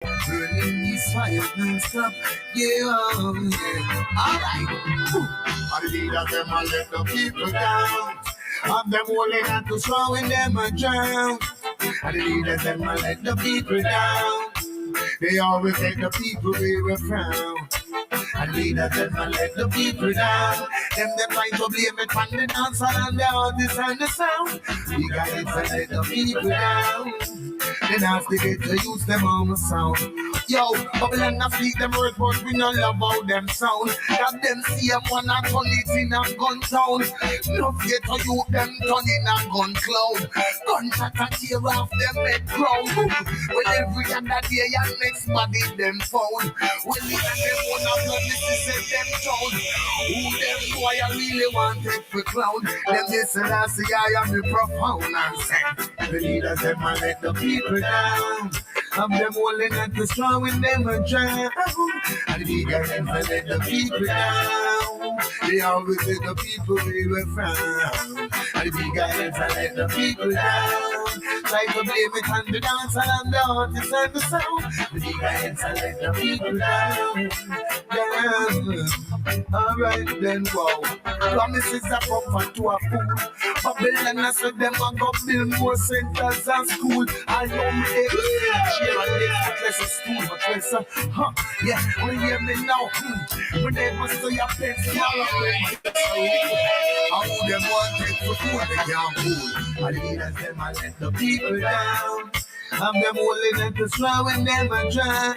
Burning these fires non-stop. Yeah, yeah. Alright. All the leaders, them a let the people down. Of them holding on to throwing them a drown. And the leaders, them a let the people down. They always let the people wear a frown. And leaders, them a let the people down. Them trying to blame it on the dancer and the artists and the sound. We got it to let the people down. Then have to get to use them on the sound. Yo, bubble and a fleet them words, but we don't love how them sound. Got them see them one and turn it in a gun town. No get to you them turn in a gun cloud. Gunshot and tear off them head ground. Well, every other day and next body them found. When we and them one of blood, this is them town. Who them boy I really want it for clown. Them this and I say I am the profound and say the leaders them and let the people down. Of them holding on to straw when them a drown. And the guys them let the people down. They always let the people we were frown. And the guys them let the people down. Try to blame it on the dancer and the artists and the sound. The guys them let the people down. Alright then, wow. Promises are comfort to a fool. Babylon I said them a go build more centers and school. I know me share and live but less a school, but less a yeah, when you hear me now, when they must say your pets small how them want it for food, they can't fool. And the leaders them a let the people down. I'm them holding up the straw when them a drown.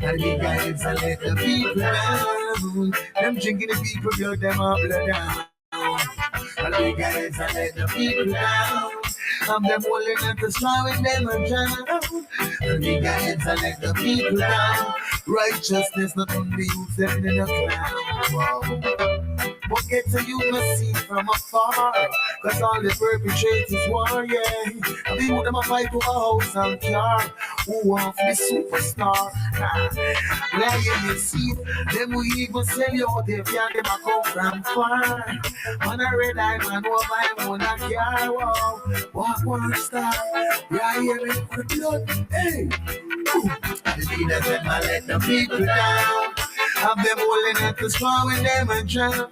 And the guys a let the people down. Them drinking the people blood them a blood down. And the guys a let the people down. I'm them holding up the straw when them a drown. And the guys a let the people down. Righteousness not on the youth them in a clown. Wow. But get to you must see from afar. Cause all the perpetrators war, yeah. And the youth them a fight to a house and car. Who want to be superstar? Where you see them we even sell you out if you them a come from far. On a red eye man over him on a car. Wow, walk one star. Yeah, hear me for the blood. Hey, the leaders them a let the people down. Have them holding at the straw when them a drown.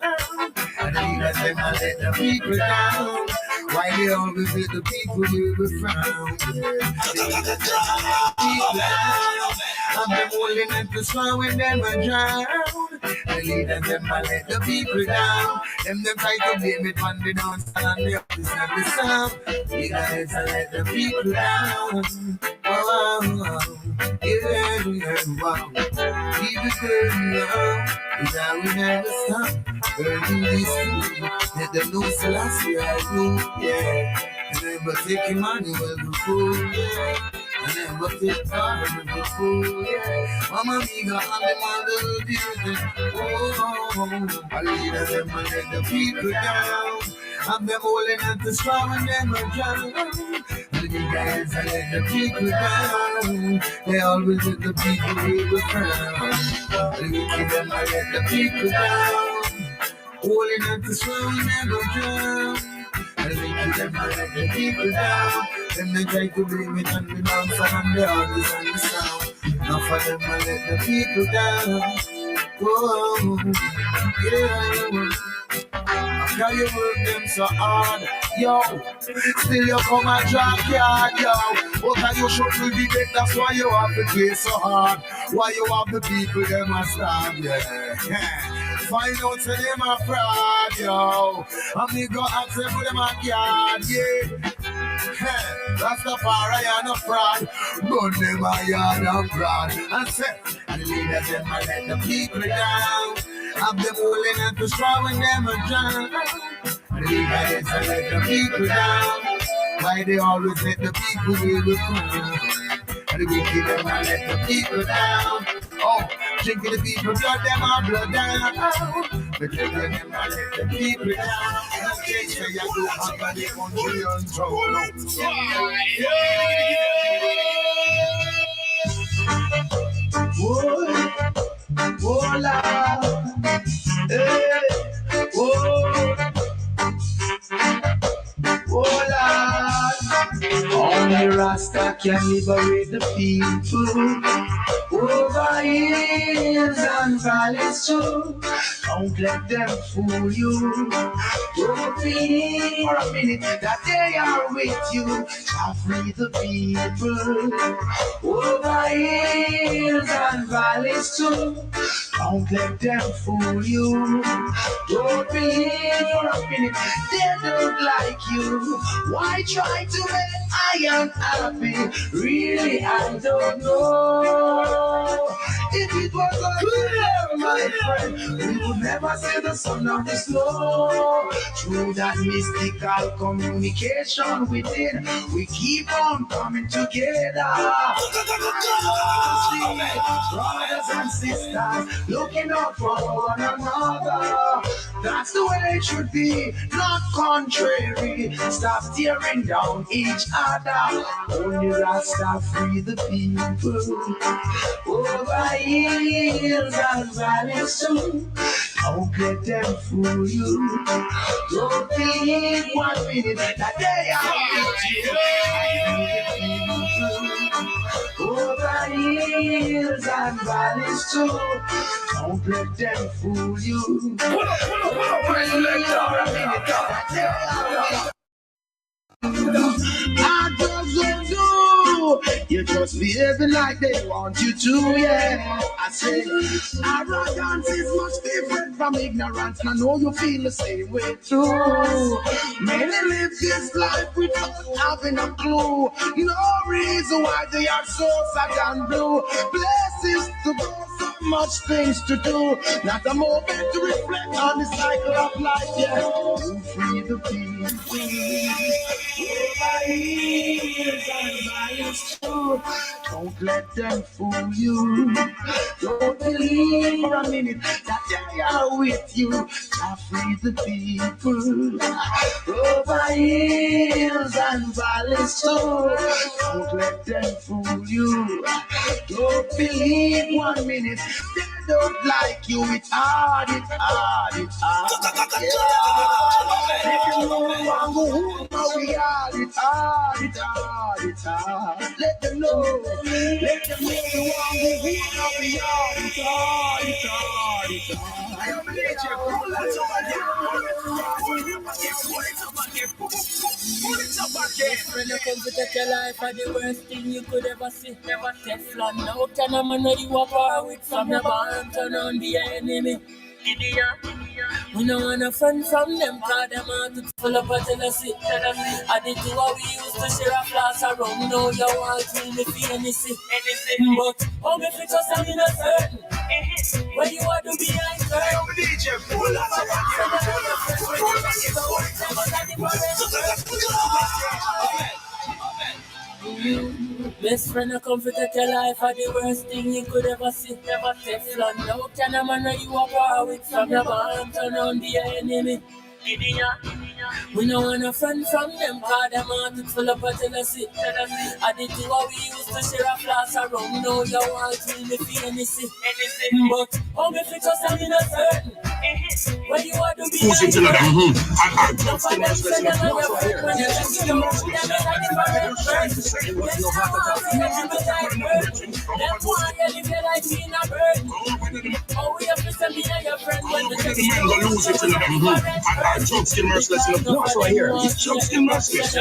And the leaders them a let the people down. Why they always let the people do the frown? The leaders them a let the people down. Have them holding at the straw when them a drown. The leaders them a let the people down. Them try to blame it on the dance and the office and the sound. The guys a let the people down. Oh, yeah, wow. Keep it burning now, cause I will never stop burning this food. Let them know Selassie I do, yeah. And never take your money with the food, yeah. And never take part with the food, yeah. Mama Amiga and the mother of the earth, oh. I lead them and let the people down. And them holding on to straw and them a drown. And the guys I let the people down. They always let the people with the crown. And we keep them I let the people down. Holding on to straw and them a drown. And we keep them I let the people down. Then they try to blame it on the dancer and the artists and the sound. Now for them I let the people down. Whoa, yeah. Now you work them so hard, yo. Still you come and drop yard, yo. But you should be big, that's why you have to play so hard. Why you have the people them a starve, yeah. Find out say them a fraud, yo. And me go ask them for them a yard, yeah. Rastafari and a fraud. Run them a yard and fraud. And say, and the leaders them a let the people down. Have them holding on to straw when them a drown. The leaders a let the people down. Why they always let the people be the crown? And the wicked them a let the people down. Oh, drinking the people blood them a blood down. The drinking them a let the people down. And they say you do have a the country on trouble. Whoa. Oh, Lord, hey, oh, Lord, only Rasta can liberate the people over hills and valleys too. Don't let them fool you. Don't believe for a minute that they are with you. Shall free the people over hills and valleys too. Don't let them fool you. Don't believe for a minute they don't like you. Why try to make I am happy? Really, I don't know. If it was unclear, my friend, we would never see the sun or the snow. Through that mystical communication within, we keep on coming together. Brothers and sisters, looking out for one another. That's the way it should be, not contrary. Stop tearing down each other. Only Rasta free the people over hills and valleys too. Don't let them fool you. Don't believe 1 minute that they are with you. Over hills and valleys too. Don't let them fool you. I just don't do. You just behaving like they want you to, yeah. I say arrogance is much different from ignorance, and I know you feel the same way too. Many live this life without having a clue. No reason why they are so sad and blue. Places to go, so much things to do. Not a moment to reflect on the cycle of life, yeah. To free the people. Over hills and valleys too. Don't let them fool you. Don't believe for a minute that they are with you. To free the people. Over hills and valleys too. Don't let them fool you. Don't believe 1 minute they don't like you. It's hard, it's hard, it's hard. Yeah. Let them know who we are. It's hard, it's hard, it's hard. Let them know the one who we are. It's hard, it's hard, it's hard. I don't believe you. Pull it up again. When you come to take your life, are the worst thing you could ever see. Never Teflon. Now can a man know you are power with from your barn turn on the enemy. We don't want a friend from them, cause them are to full up a jealousy. I did do what we used to share a flask around. Now you want to me for anything. But how me fit us and in a certain when you want to be behind curtain. Best friend, I come to take your life are the worst thing you could ever see. Never Teflon. Now can a man know you are power with from your barn turn on the enemy. We don't want a friend from them, cause them heart is full of a jealousy. I did do what we used to share a flask around. Now you want to me for anything. But how me fit us and in a certain when you want to be who's into that? Skin merciless in the box right here. It's skin merciless.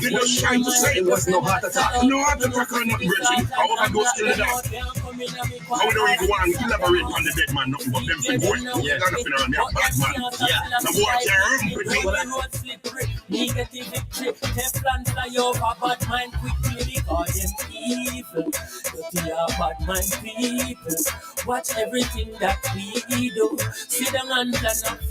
You're just trying to say it was no heart attack. No heart attack or nothing, Virgin. However, go still down. How do you want to elaborate on the dead man? Nothing but them for boy. Yeah, nothing around there. Bad man. Yeah. The boy can't run with me. Negative victory. Teflon fly over bad mind quickly because them evil. Dirty are bad mind people. Watch everything that we do. See them and plan up to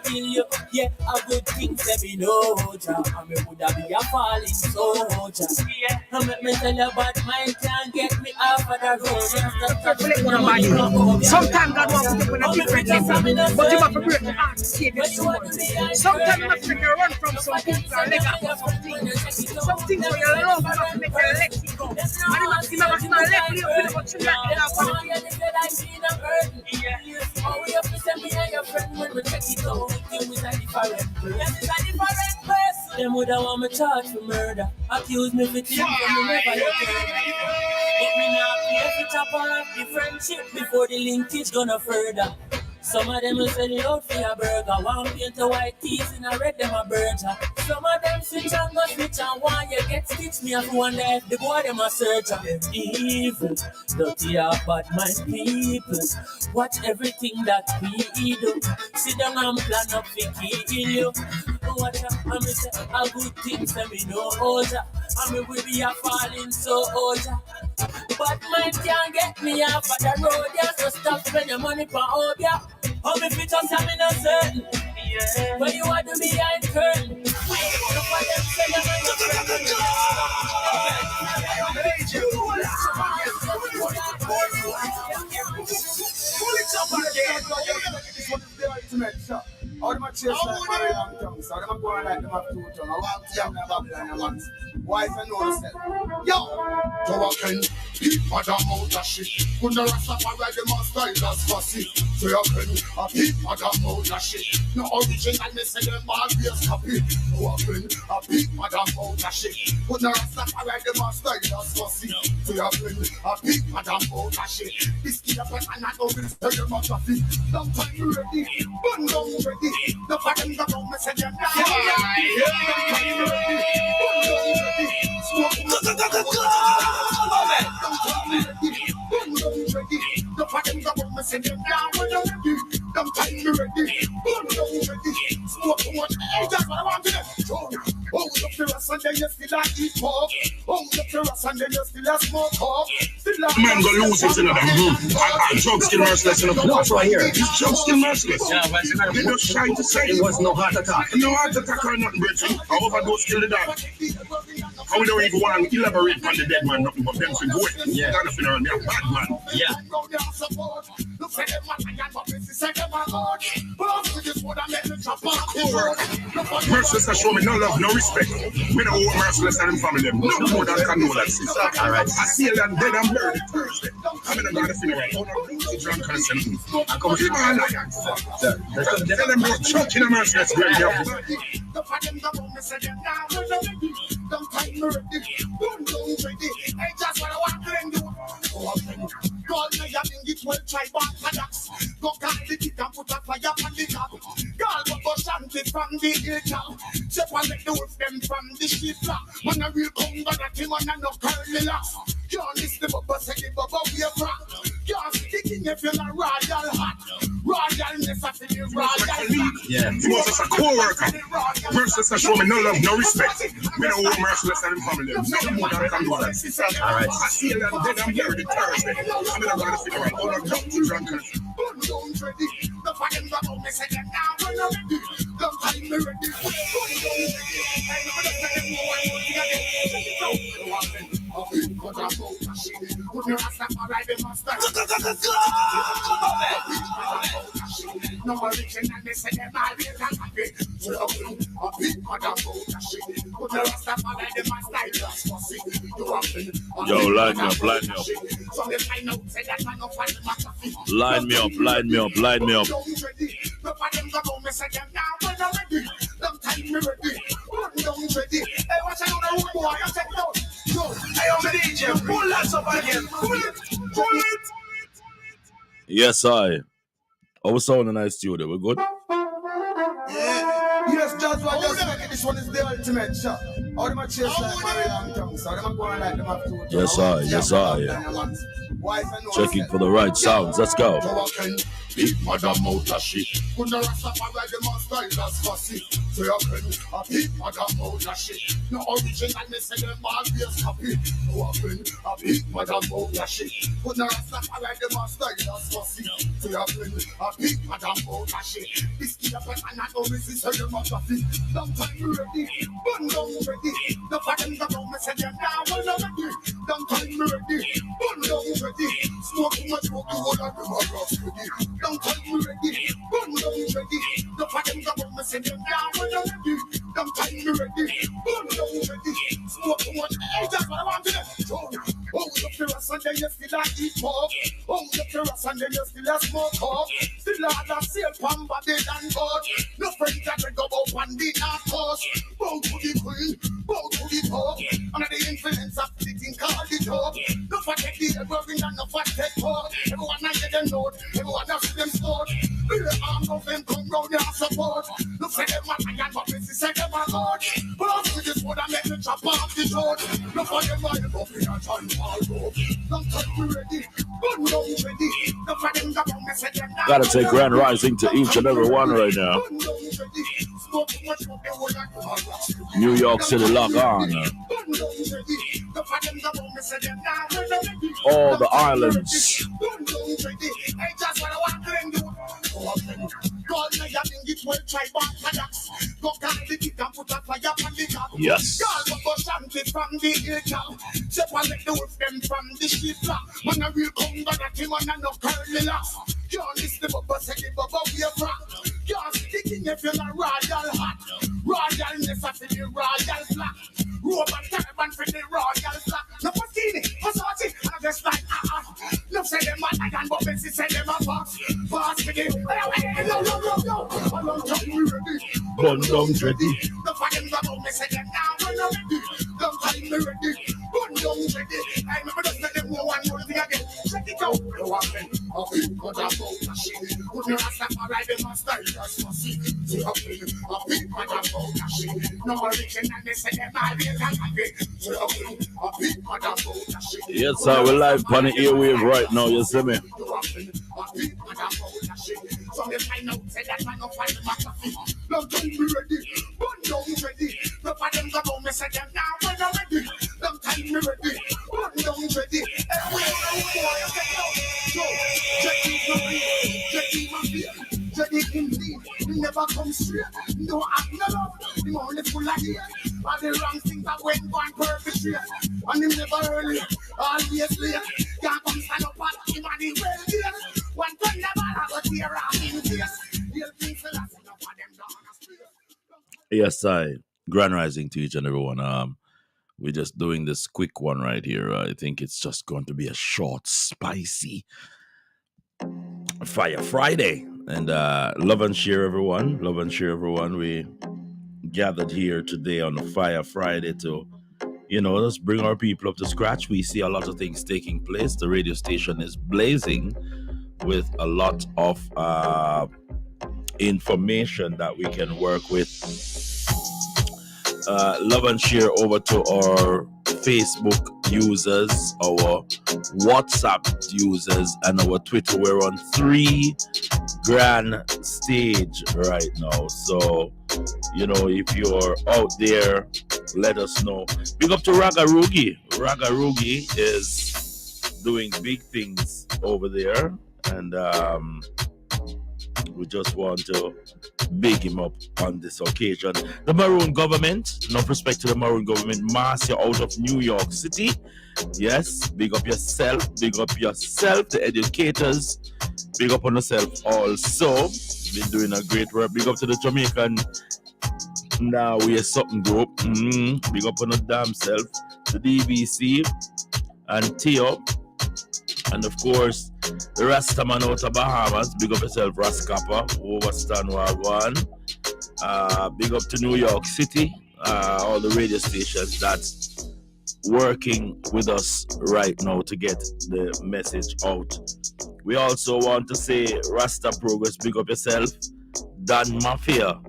kill you. Yeah, a good thing to be no job. I mean, would I be a falling soldier? Yeah, I make me tell you bad mind can't get me off of the road. Sometimes God wants to take on a different level, but you have to break the heart to save your soul. Sometimes you have to make a run from some things and let go of some things. Some things where you love enough to make your legs go. And you have to remember to not let you feel what you like in our body. Oh, we have to send me and your friend when we check it out. You is a different person. Them woulda want me charge for murder. Accuse me for things that me never heard. But me not pay for chop off the friendship before the linkage gonna further. Some of them will sell it out for a burger. One paint the white teeth and I red them a burger. Some of them switch and go switch and one you get stitched. Me have wonder if the boy them a search of them evil. Dirty or bad mind people. Watch everything that we do. Sit down and plan up to kill you. Watch out, and me say a good thing say me no older. And me will be a falling so older. But man can't get me off of the road, yeah. So stop spending your money for Obeah. How me fit just I'm not certain. Yeah. When you want to be behind curtain. Look for them say you're not Pull it up again. This one is the ultimate shot. All them a chase like Maroon tongues. All them a go on like them have 2 tongues. I want to young Babylon amongst. Why is I know yourself? Yo! So I can keep my damn out of shit. When the rest of my ride, them a style as fussy. So I can keep my damn out of shit. No original, me say them all be a copy. So I can keep my damn out of shit. When the rest of my ride, them a style as fussy. So I can keep my damn out of shit. This kid up and I know this tell them a coffee. Don't time you ready, bun down ready. The fuck them go down, me say them die. Don't time you ready, bun down ready. Smoke the fucking government send them down when you're ready. Them time you ready. Boom, ready. Smoke one. That's what I want to do. Hold up the rest and then you still a eat pork. Hold up the rest and then you still a smoke pork. Man go lose it in the drug still merciless in the watch right here. Drug still merciless. Yeah, but they just trying to say it was no heart attack. No heart attack or nothing, Bridget. I overdose kill the dog. I we don't even want to elaborate on the dead man, nothing but them to go it. Yeah. That's been around, they're a bad man. Yeah. Merciless has shown me no love, no respect. We don't owe merciless and them family them. No more than can know that sister. Alright. I see them dead and buried Thursday. I'm in a God of funeral. Oh no, drunk and send I come to my alliance. Tell them you're choking a merciless grave here. Don't time me ready, don't ready. Hey, just what I want to do. Call me a it well try back for that. Go call the kick and put a fire on the top. Call the bus and it from the hilltop. Step and let the wolf them from the sheep flock. When I will come back at him and I no curly locks. Can't listen to Bubba say the Bubba we a crack. Can't see the king if you're not royal hot. Royalness I feel the royal. Yeah. He was just a co-worker. Merciless show me no love, no respect. We don't owe merciless and family. No more than can do that. Alright. I see them dead and buried Thursday. I'm in a God of funeral. All of them to drunkenness. Don't ready. The fucking Bubba me say them now when I'm ready. Don't time me ready. No original, they say them all be happy. So a big mother boat shit. Put the rest of my life, them a style just fussy. Yo, line me up, line me up. So they find out, say that man no find my coffee. Line me up, line me up, line me up. Don't ready. No for them go home, me say them now when I'm ready. Them time me ready. Don't ready. Hey, watch out on the road, boy, I check it out. Hey, I'm the DJ, pull that up again. Pull it. Yes, I. Our sound in our studio, we're good? Yeah. Yes, that's why just making this one is the ultimate shot. All them a chase like Maroon tongues. All them a go on like them have 2 tongues. Yes, I. Yes, I. Checking for the right sounds. Let's go. Big mother mouth of shit. When the rest of my ride, them a style that's fussy. So you can a big mother mouth of shit. No original, me say them all be a copy. So you can a big mother mouth of shit. When the rest of my ride, them a style that's fussy. So you can a big mother mouth of shit. This kid up and I don't resist them a coffee. Don't time you ready, bun down ready. The fucking go down, me say them now when I'm ready. Don't time you ready, bun down ready. Smoke too much smoke, you hold on to my grass ready. Don't tell me ready, bun down ready. The fucking government me say them down when I'm ready. Don't tell me ready, bun down ready. Smoke too much, that's what I want to do. Hold up the rest and then you still a eat pork. On the terrace and then you still a smoke up. Still a the sale from Babylon boat. No friends that we go up on the north coast. Bow to the queen, bow to the pope. Under the influence of the thing called the dope. No forget the everything and no forget pork. Everyone I get them note, everyone else them sport. Bill the arm of them come round your support. No say them a lion, but this is say them a god. But after this one I make the chop off the road. No for them I go in a John Paul road. Don't touch me ready, gun down ready. No for them that won't mess with them. Gotta take Grand Rising to each and every one right now. New York City, log on. All the islands. Yes. If you're not royal hot, royalness of the royal flag, Roman turban for the royal flag. No Pastini, Pasati, I just like no say them a lion, but Bessie say them a fox. Fast for the no. I don't tell you ready. Gun down ready. No for them about me say them now when I'm ready. Don't tell me ready. Gun down ready. I remember just let them know one more thing again. Check it out. No one of you got a boat machine. Put your ass up and ride the master. Just must see. See how you a big man a boat machine. No original, they say them all be happy. See how you a big man a boat machine. Yes, sir, we're live on the airwave right now, you see me? So they find out, say that man no find the McAfee. No time be ready, gun down ready. No for them go down, me say them now when I'm ready. No time be ready, gun down ready. Jetty my beer, Jetty indeed. Never come straight, no act no love. The money full of here. All the wrong things that went one perpetrate. And him never early, always late. Can't come stand up at him and he well there. One turn never have a tear off in face. He'll think for that enough of them down the street. Yes, I. Grand Rising to each and everyone. We're just doing this quick one right here. I think it's just going to be a short, spicy Fire Friday. And love and share, everyone. Love and share, everyone. We gathered here today on the Fire Friday to, let's bring our people up to scratch. We see a lot of things taking place. The radio station is blazing with a lot of information that we can work with. Love and share over to our Facebook users, our WhatsApp users, and our Twitter. We're on 3 grand stage right now. So, if you're out there, let us know. Big up to Ragarugi. Ragarugi is doing big things over there. And we just want to big him up on this occasion. The Maroon government, enough respect to the Maroon government, mass you out of New York City. Yes, big up yourself, the educators, big up on yourself also. Been doing a great work. Big up to the Jamaican Now We're Something group. Big up on the damn self, the DBC and Theo. And of course, the Rastaman out of Bahamas. Big up yourself, Raskapa, Overstand Wagwan. Big up to New York City, all the radio stations that's working with us right now to get the message out. We also want to say Rasta Progress, big up yourself. Dan Mafia,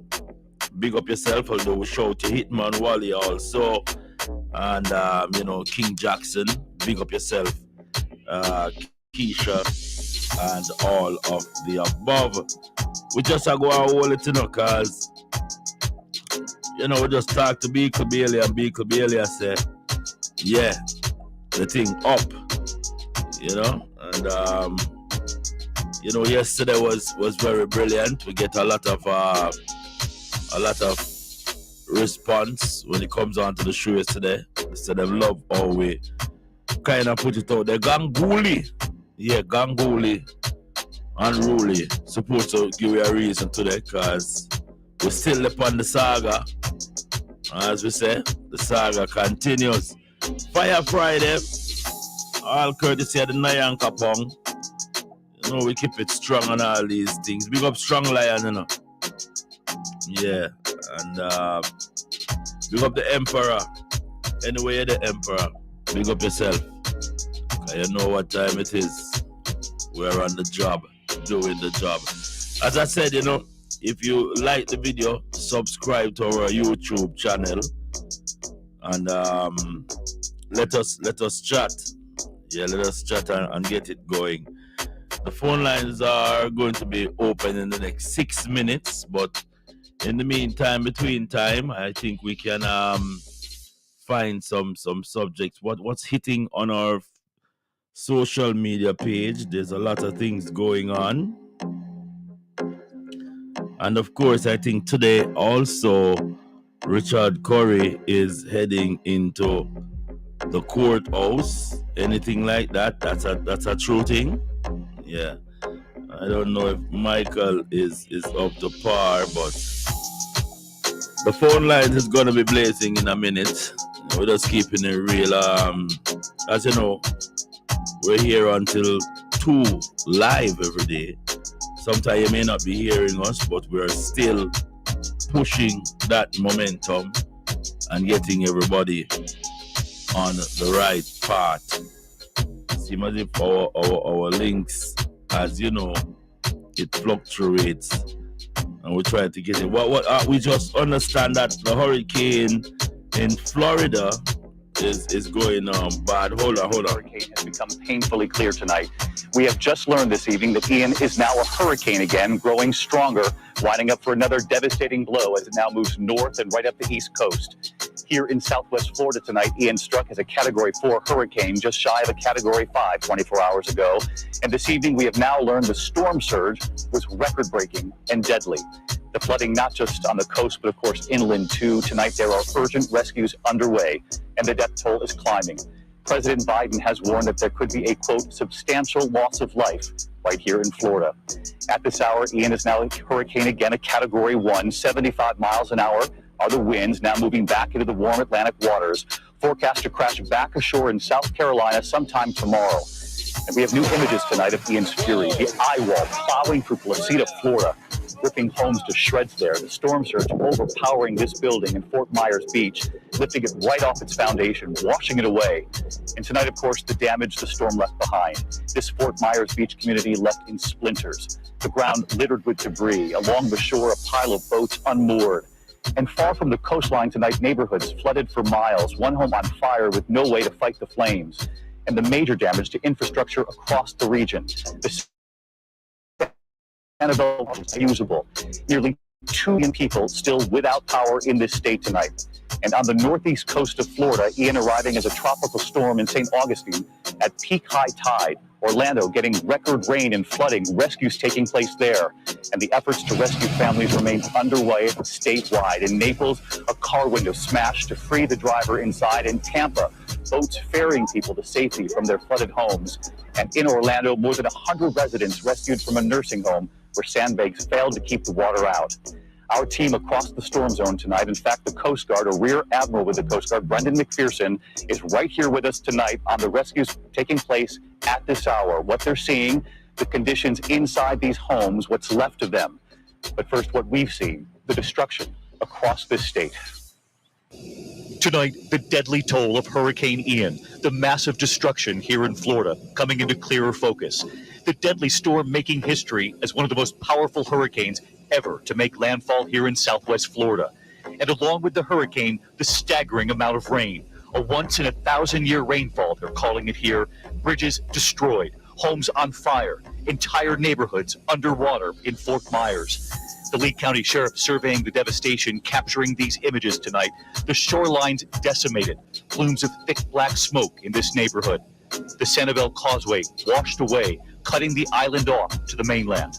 big up yourself, although we shout you Hitman Wally also. And, King Jackson, big up yourself. Keisha and all of the above. We just go and hold it, because we just talk to Beagle Bailey, and Beagle Bailey say, yeah, the thing up, and yesterday was very brilliant. We get a lot of response when it comes on to the show yesterday. They said they love how we kind of put it out there. Ganguly, unruly, supposed to give you a reason today, because we're still upon the saga. As we say, the saga continues. Fire Friday, All courtesy of the Nyan Kapong. You know, we keep it strong on all these things. Big up Strong Lion, you know. Yeah, and big up the Emperor. Anyway, you're the Emperor. Big up yourself. You know what time it is. We're on the job, doing the job. As I said, you know, if you like the video, subscribe to our YouTube channel, and let us chat. Yeah, let us chat and get it going. The phone lines are going to be open in the next 6 minutes, but in the meantime, between time, I think we can find some subjects. What's hitting on our social media page? There's a lot of things going on. And of course, I think today also Richard Curry is heading into the courthouse. Anything like that? That's a true thing. Yeah. I don't know if Michael is up to par, but the phone line is gonna be blazing in a minute. We're just keeping it real. As you know, we're here until 2 live every day. Sometimes you may not be hearing us, but we're still pushing that momentum and getting everybody on the right path. Seems as if our links, as you know, it fluctuates, and we try to get it. We just understand that the hurricane in Florida is going bad. Hold on. Hurricane has become painfully clear tonight. We have just learned this evening that Ian is now a hurricane again, growing stronger, lining up for another devastating blow as it now moves north and right up the east coast. Here in southwest Florida tonight, Ian struck as a Category 4 hurricane, just shy of a Category 5 24 hours ago. And this evening, we have now learned the storm surge was record-breaking and deadly. The flooding not just on the coast, but of course inland too. Tonight, there are urgent rescues underway, and the death toll is climbing. President Biden has warned that there could be a, quote, substantial loss of life right here in Florida. At this hour, Ian is now a hurricane again, a Category 1, 75 miles an hour are the winds, now moving back into the warm Atlantic waters. Forecast to crash back ashore in South Carolina sometime tomorrow. And we have new images tonight of Ian's fury. The eye wall plowing through Placida, Florida, ripping homes to shreds there. The storm surge overpowering this building in Fort Myers Beach, lifting it right off its foundation, washing it away. And tonight, of course, the damage the storm left behind. This Fort Myers Beach community left in splinters. The ground littered with debris. Along the shore, a pile of boats unmoored. And far from the coastline tonight, neighborhoods flooded for miles, one home on fire with no way to fight the flames. And the major damage to infrastructure across the region. The Annabelle is usable. Nearly 2 million people still without power in this state tonight. And on the northeast coast of Florida, Ian arriving as a tropical storm in St. Augustine at peak high tide. Orlando getting record rain and flooding, rescues taking place there. And the efforts to rescue families remain underway statewide. In Naples, a car window smashed to free the driver inside. In Tampa, boats ferrying people to safety from their flooded homes. And in Orlando, more than 100 residents rescued from a nursing home where sandbags failed to keep the water out. Our team across the storm zone tonight, in fact, the Coast Guard, a Rear Admiral with the Coast Guard, Brendan McPherson, is right here with us tonight on the rescues taking place at this hour. What they're seeing, the conditions inside these homes, what's left of them. But first, what we've seen, the destruction across this state. Tonight, the deadly toll of Hurricane Ian, the massive destruction here in Florida, coming into clearer focus. The deadly storm making history as one of the most powerful hurricanes ever to make landfall here in southwest Florida. And along with the hurricane, the staggering amount of rain. A once-in-a-thousand-year rainfall, they're calling it here. Bridges destroyed, homes on fire, entire neighborhoods underwater in Fort Myers. The Lee County Sheriff surveying the devastation, capturing these images tonight. The shorelines decimated, plumes of thick black smoke in this neighborhood. The Sanibel Causeway washed away, cutting the island off to the mainland.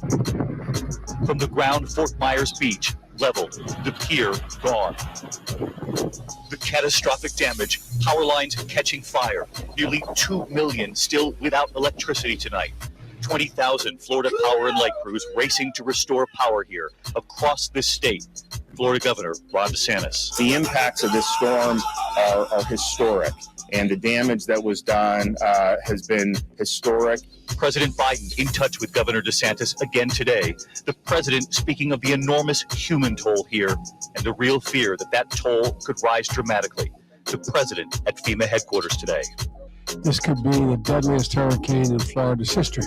From the ground, Fort Myers Beach leveled, the pier gone. The catastrophic damage, power lines catching fire, nearly 2 million still without electricity tonight. 20,000 Florida Power and Light crews racing to restore power here across this state. Florida Governor Ron DeSantis. The impacts of this storm are historic. and the damage that was done has been historic. President Biden in touch with Governor DeSantis again today. The president speaking of the enormous human toll here and the real fear that that toll could rise dramatically. The president at FEMA headquarters today. This could be the deadliest hurricane in Florida's history.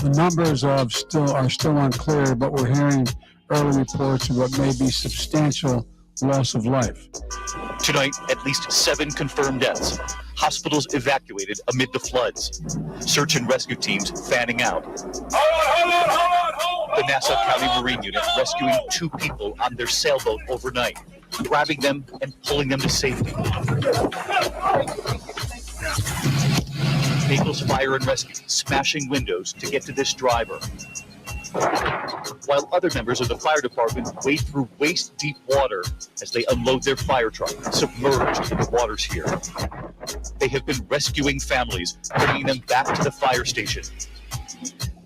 The numbers are still unclear, but we're hearing early reports of what may be substantial loss of life. Tonight, at least 7 confirmed deaths. Hospitals evacuated amid the floods. Search and rescue teams fanning out. The Nassau County Marine Unit rescuing 2 people on their sailboat overnight, grabbing them and pulling them to safety. Naples Fire and Rescue smashing windows to get to this driver. While other members of the fire department wade through waist-deep water as they unload their fire truck, submerged in the waters here. They have been rescuing families, bringing them back to the fire station.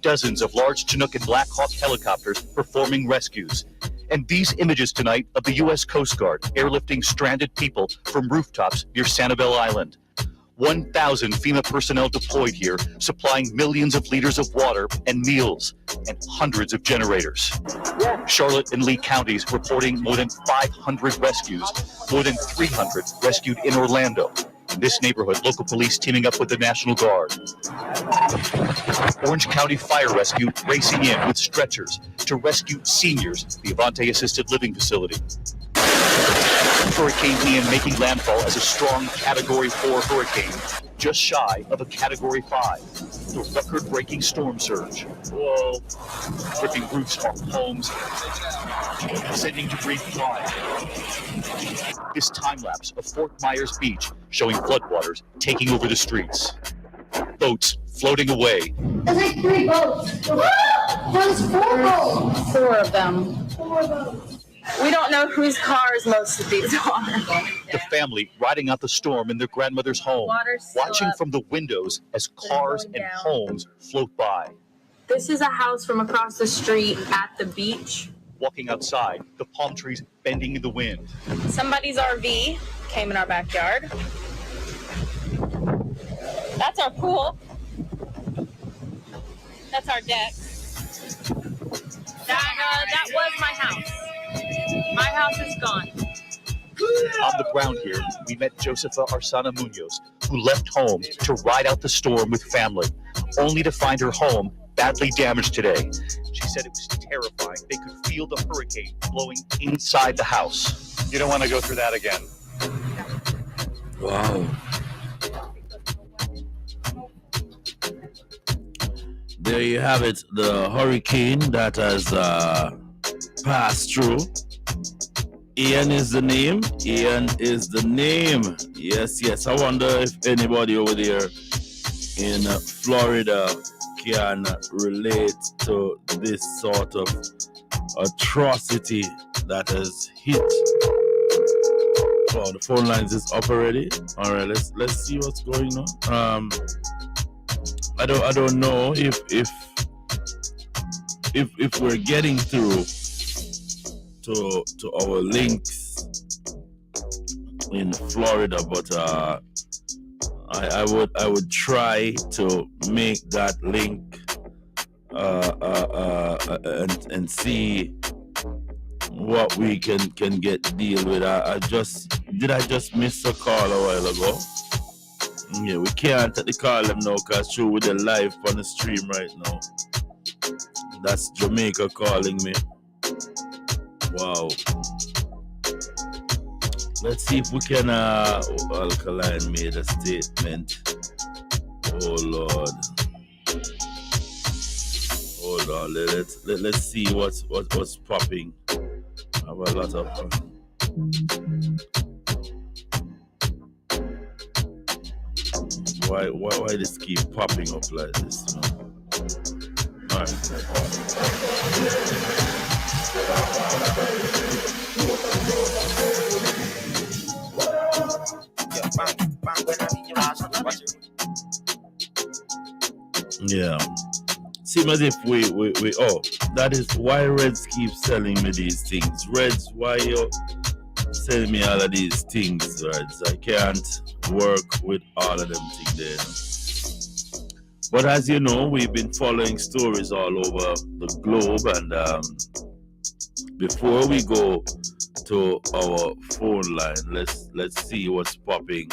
Dozens of large Chinook and Black Hawk helicopters performing rescues. And these images tonight of the U.S. Coast Guard airlifting stranded people from rooftops near Sanibel Island. 1,000 FEMA personnel deployed here, supplying millions of liters of water and meals, and hundreds of generators. Charlotte and Lee counties reporting more than 500 rescues, more than 300 rescued in Orlando. In this neighborhood, local police teaming up with the National Guard. Orange County Fire Rescue racing in with stretchers to rescue seniors at the Avante Assisted Living Facility. Hurricane Ian making landfall as a strong Category 4 hurricane, just shy of a Category 5. The record-breaking storm surge. Whoa. Ripping roofs off homes, sending debris flying. This time-lapse of Fort Myers Beach showing floodwaters taking over the streets. Boats floating away. There's like 3 boats. There's 4 boats. 4 of them. 4 boats. We don't know whose cars most of these are. The family riding out the storm in their grandmother's home, watching from the windows as cars and homes float by. This is a house from across the street at the beach. Walking outside, the palm trees bending in the wind. Somebody's RV came in our backyard. That's our pool. That's our deck. That was my house. My house is gone. On the ground here, we met Josefa Arsana Munoz, who left home to ride out the storm with family, only to find her home badly damaged today. She said it was terrifying. They could feel the hurricane blowing inside the house. You don't want to go through that again. Wow. There you have it, the hurricane that has passed through. Ian is the name. Ian is the name. Yes, yes. I wonder if anybody over there in Florida can relate to this sort of atrocity that has hit. Oh, the phone lines is up already. All right, let's see what's going on. I don't know if we're getting through to our links in Florida, but I would try to make that link and see what we can get deal with. I just miss a call a while ago. Yeah, we can't take the call them now because we're live on the stream right now. That's Jamaica calling me. Wow. Let's see if we can. Alkaline made a statement. Oh Lord. Hold on. Let's see what's popping. I have a lot of. Why this keep popping up like this? You know? All right. Yeah. Seems as if we that is why Reds keep selling me these things. Reds, why you sending me all of these things, right? So I can't work with all of them things there. But as you know, we've been following stories all over the globe, and before we go to our phone line, let's see what's popping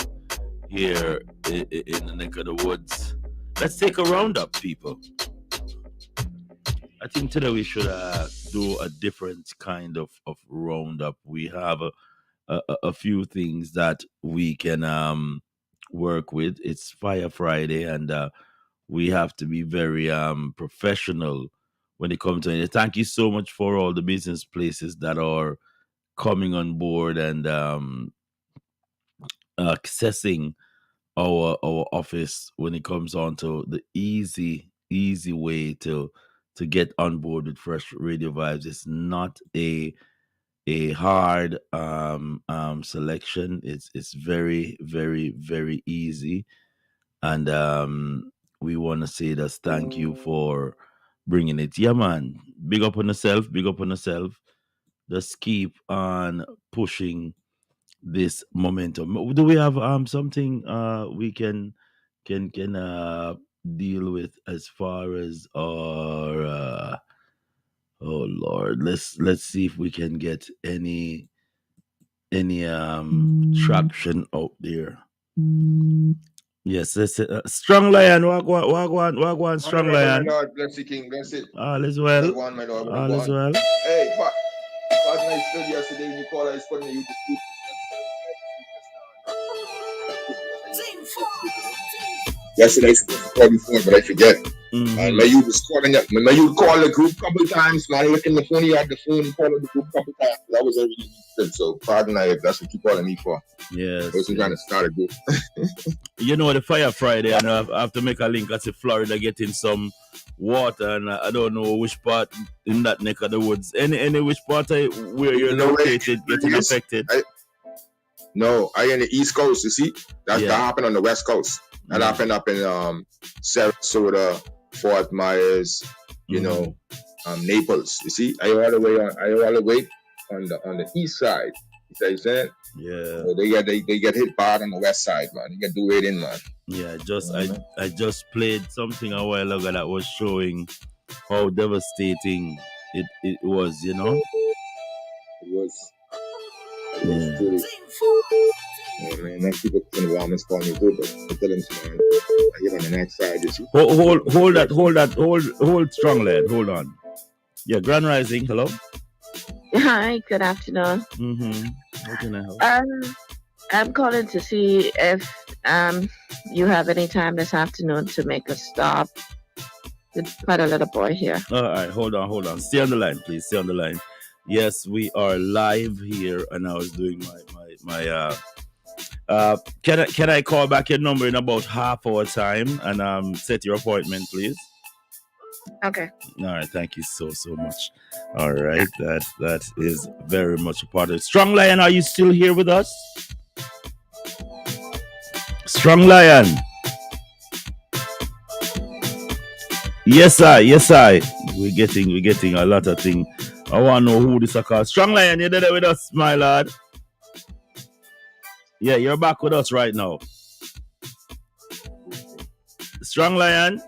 here in the neck of the woods. Let's take a roundup, people. I think today we should do a different kind of roundup. We have a few things that we can work with. It's Fire Friday, and we have to be very professional when it comes to it. Thank you so much for all the business places that are coming on board and accessing our office when it comes on to the easy way to get on board with Freshradiovybz. It's not a hard selection. It's very very very easy, and we want to say that thank you for bringing it. Yeah, man. Big up on yourself. Big up on yourself. Just keep on pushing this momentum. Do we have something we can deal with as far as our oh Lord, let's see if we can get any traction out there. Yes, that's it. Strong Lion, wagwan, Strong Lion. My Lord, bless the King, bless it. All is well. Wagwan, my Lord, All is well. Hey, but I said yesterday when you called, I was putting you to sleep. Yesterday I was supposed to call before, but I forget. And my youth was calling up. My youth called the group a couple of times. Man, looking the phone, he had the phone, he called the group a couple of times. That was already good. So pardon I if that's what you calling me for. Yes. I wasn't trying to start a group. You know, the Fire Friday, and I have to make a link. I see Florida getting some water, and I don't know which part in that neck of the woods. Any which part where you're located getting affected? No, I in the East Coast, you see? That happened on the West Coast. That happened up in Sarasota, Fort Myers, you know, Naples. You see, I all the way on the east side. You see what I'm saying? Yeah. So they get hit bad on the west side, man. You get do it in, man. Yeah, I just played something a while ago that was showing how devastating it was, you know? It was truly. Oh, man, that people in the warmest call me too, but I tell them, man, I get on the next side. Hold strong, lad. Hold on. Yeah, Grand Rising. Hello. Hi. Good afternoon. How can I help? I'm calling to see if you have any time this afternoon to make a stop. There's quite a little boy here. All right, hold on. Stay on the line, please. Stay on the line. Yes, we are live here, and I was doing my can I call back your number in about half hour time and set your appointment, please? Okay. All right, thank you so much. All right, that is very much a part of it. Strong Lion, are you still here with us? Strong Lion. Yes, I. We're getting a lot of things. I want to know who this is called. Strong Lion, you're there with us, my lad. Yeah, you're back with us right now. Strong Lion.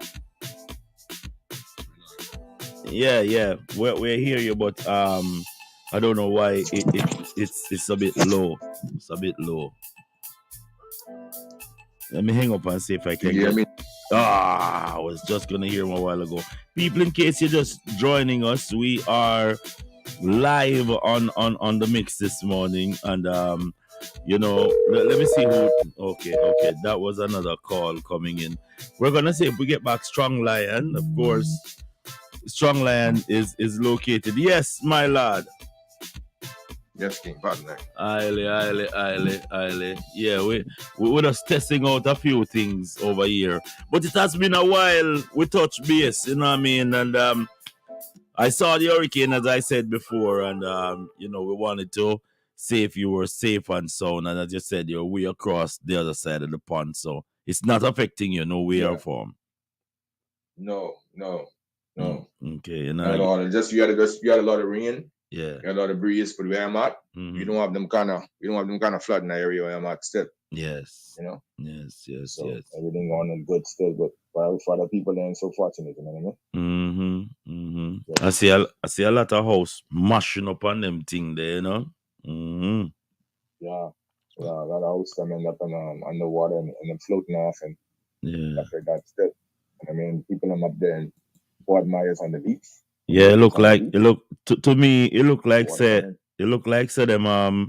Yeah. We hear you, but I don't know why it's a bit low. It's a bit low. Let me hang up and see if I can hear me. I was just gonna hear him a while ago. People, in case you're just joining us, we are live on the mix this morning, and you know, let me see who. Okay, that was another call coming in. We're gonna see if we get back Strong Lion. Of course, Strong Lion is located. Yes, my lad. Yes, King. Pardon that. Aye. Yeah, we were just testing out a few things over here, but it has been a while. We touched base, you know what I mean, and I saw the hurricane, as I said before, and you know, we wanted to see if you were safe and sound, and as you said, you're way across the other side of the pond, so it's not affecting you no way or form. No. Okay, Not at all. Just you had a lot of rain. Yeah. You know the breeze, but where I'm at, you don't have them kind of flood in the area where I'm at still. Yes. You know? Yes. So everything going on good still, but for the people then so fortunate, you know what I mean? Yeah. I see a lot of house mashing up on them thing there, you know. Yeah, a lot of house them end up in underwater and them floating off and stuff like that still. You know what I mean? People them up there in Fort Myers on the beach. Yeah, to me, it look like say them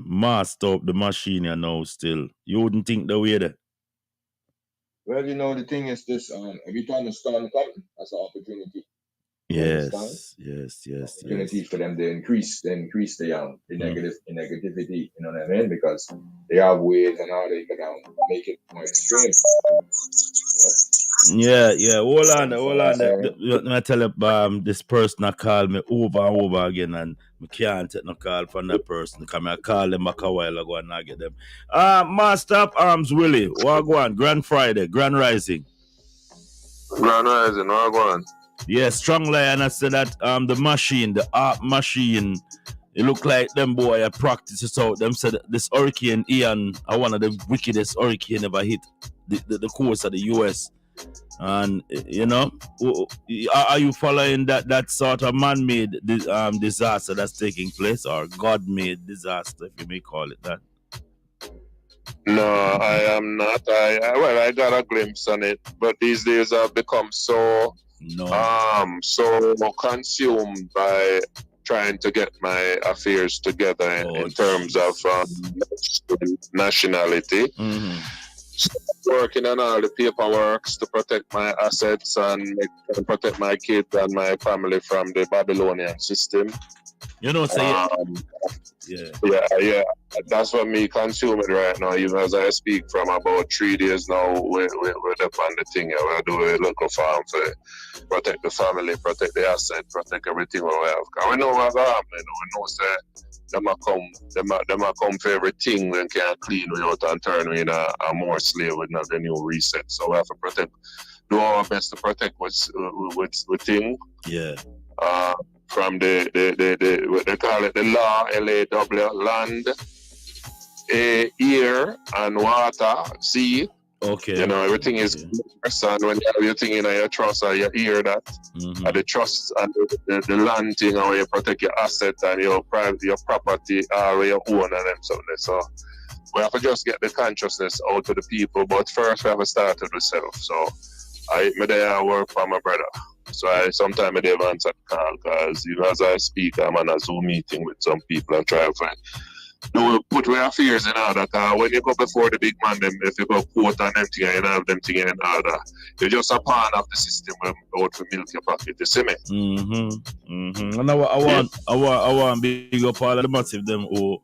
masked up the machine, you know, still. You wouldn't think the way that. Well, you know, the thing is this, every time the storm comes, that's an opportunity. Yes. Opportunity for them to increase the negativity, you know what I mean? Because they have ways and how they can make it more extreme. Yeah. Hold on. I tell you, this person I call me over and over again, and I can't take no call from that person. Because I call them back a while ago and not get them. Master of Arms Willie, what go on? Grand Friday, Grand Rising. Grand Rising, what go on? Yeah, strong lion. I said that the machine, the art machine, it look like them boy I practice it out. Them said this Hurricane Ian are one of the wickedest hurricane ever hit the coast of the US. And you know, are you following that sort of man-made disaster that's taking place, or God-made disaster, if you may call it that? No, I am not. I got a glimpse on it, but these days I've become so consumed by trying to get my affairs together in terms of nationality. Working on all the paperwork to protect my assets and protect my kids and my family from the Babylonian system. You know, yeah. That's what me consuming right now. Even as I speak, from about 3 days now, we're up on the thing. We're doing a local farm to protect the family, protect the asset, protect everything we have. Cause we know what's happening. We know say them a come for everything and can clean we out and turn we in a more slave with not the new reset. So we have to do our best to protect with thing. Yeah. From the what they call it, the law, LAW, land, air and water, sea. Okay. You know, everything is and when you have your thing in your trust or you hear that. The trust and the land thing, how you protect your asset and your property or your own and them something. So we have to just get the consciousness out to the people, but first we have to start with ourselves. So I work for my brother. So sometimes I don't answer the call because as I speak, I'm on a Zoom meeting with some people and try to put our affairs in order. Because when you go before the big man, them, if you go quote on them thing and you have them thing in order, you're just a part of the system out to milk your pocket. You see me? And I want big up all of the massive them who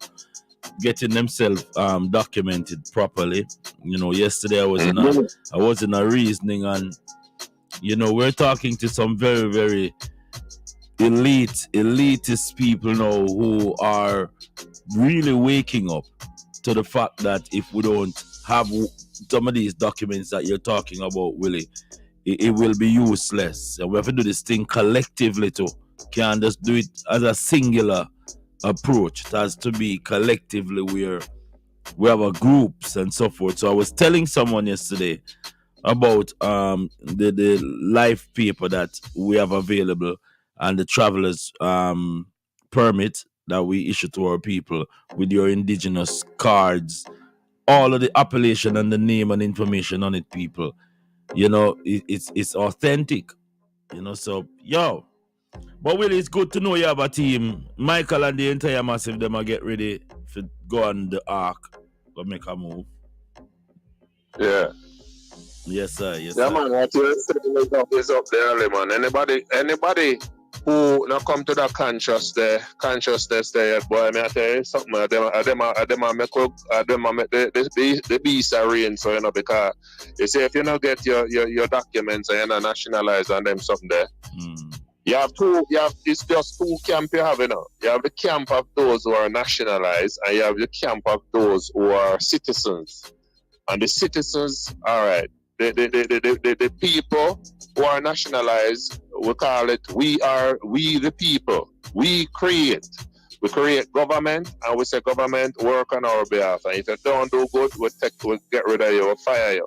getting themselves documented properly. You know, yesterday I was in a reasoning, and you know, we're talking to some very, very elitist people now who are really waking up to the fact that if we don't have some of these documents that you're talking about, Willie, it will be useless. And we have to do this thing collectively too. Can't just do it as a singular approach. It has to be collectively where we have our groups and so forth. So I was telling someone yesterday about the life paper that we have available and the traveler's permit that we issue to our people with your indigenous cards, all of the appellation and the name and information on it, people. You know, it's authentic. You know, so but Willie, it's good to know you have a team. Michael and the entire massive them are get ready to go on the arc, go make a move. Yeah. Yes, sir. Man, what you is up there early, man. Anybody who not come to that consciousness there, boy, I tell you something. Them make the beast arraign, so you know, because you see if you not get your documents and you're not nationalized and them something there. It's just two camps you have, you know. You have the camp of those who are nationalized and you have the camp of those who are citizens. And the citizens, all right. The people who are nationalized, we call it we the people. We create. We create government, and we say government work on our behalf. And if you don't do good, we'll get rid of you, we'll fire you.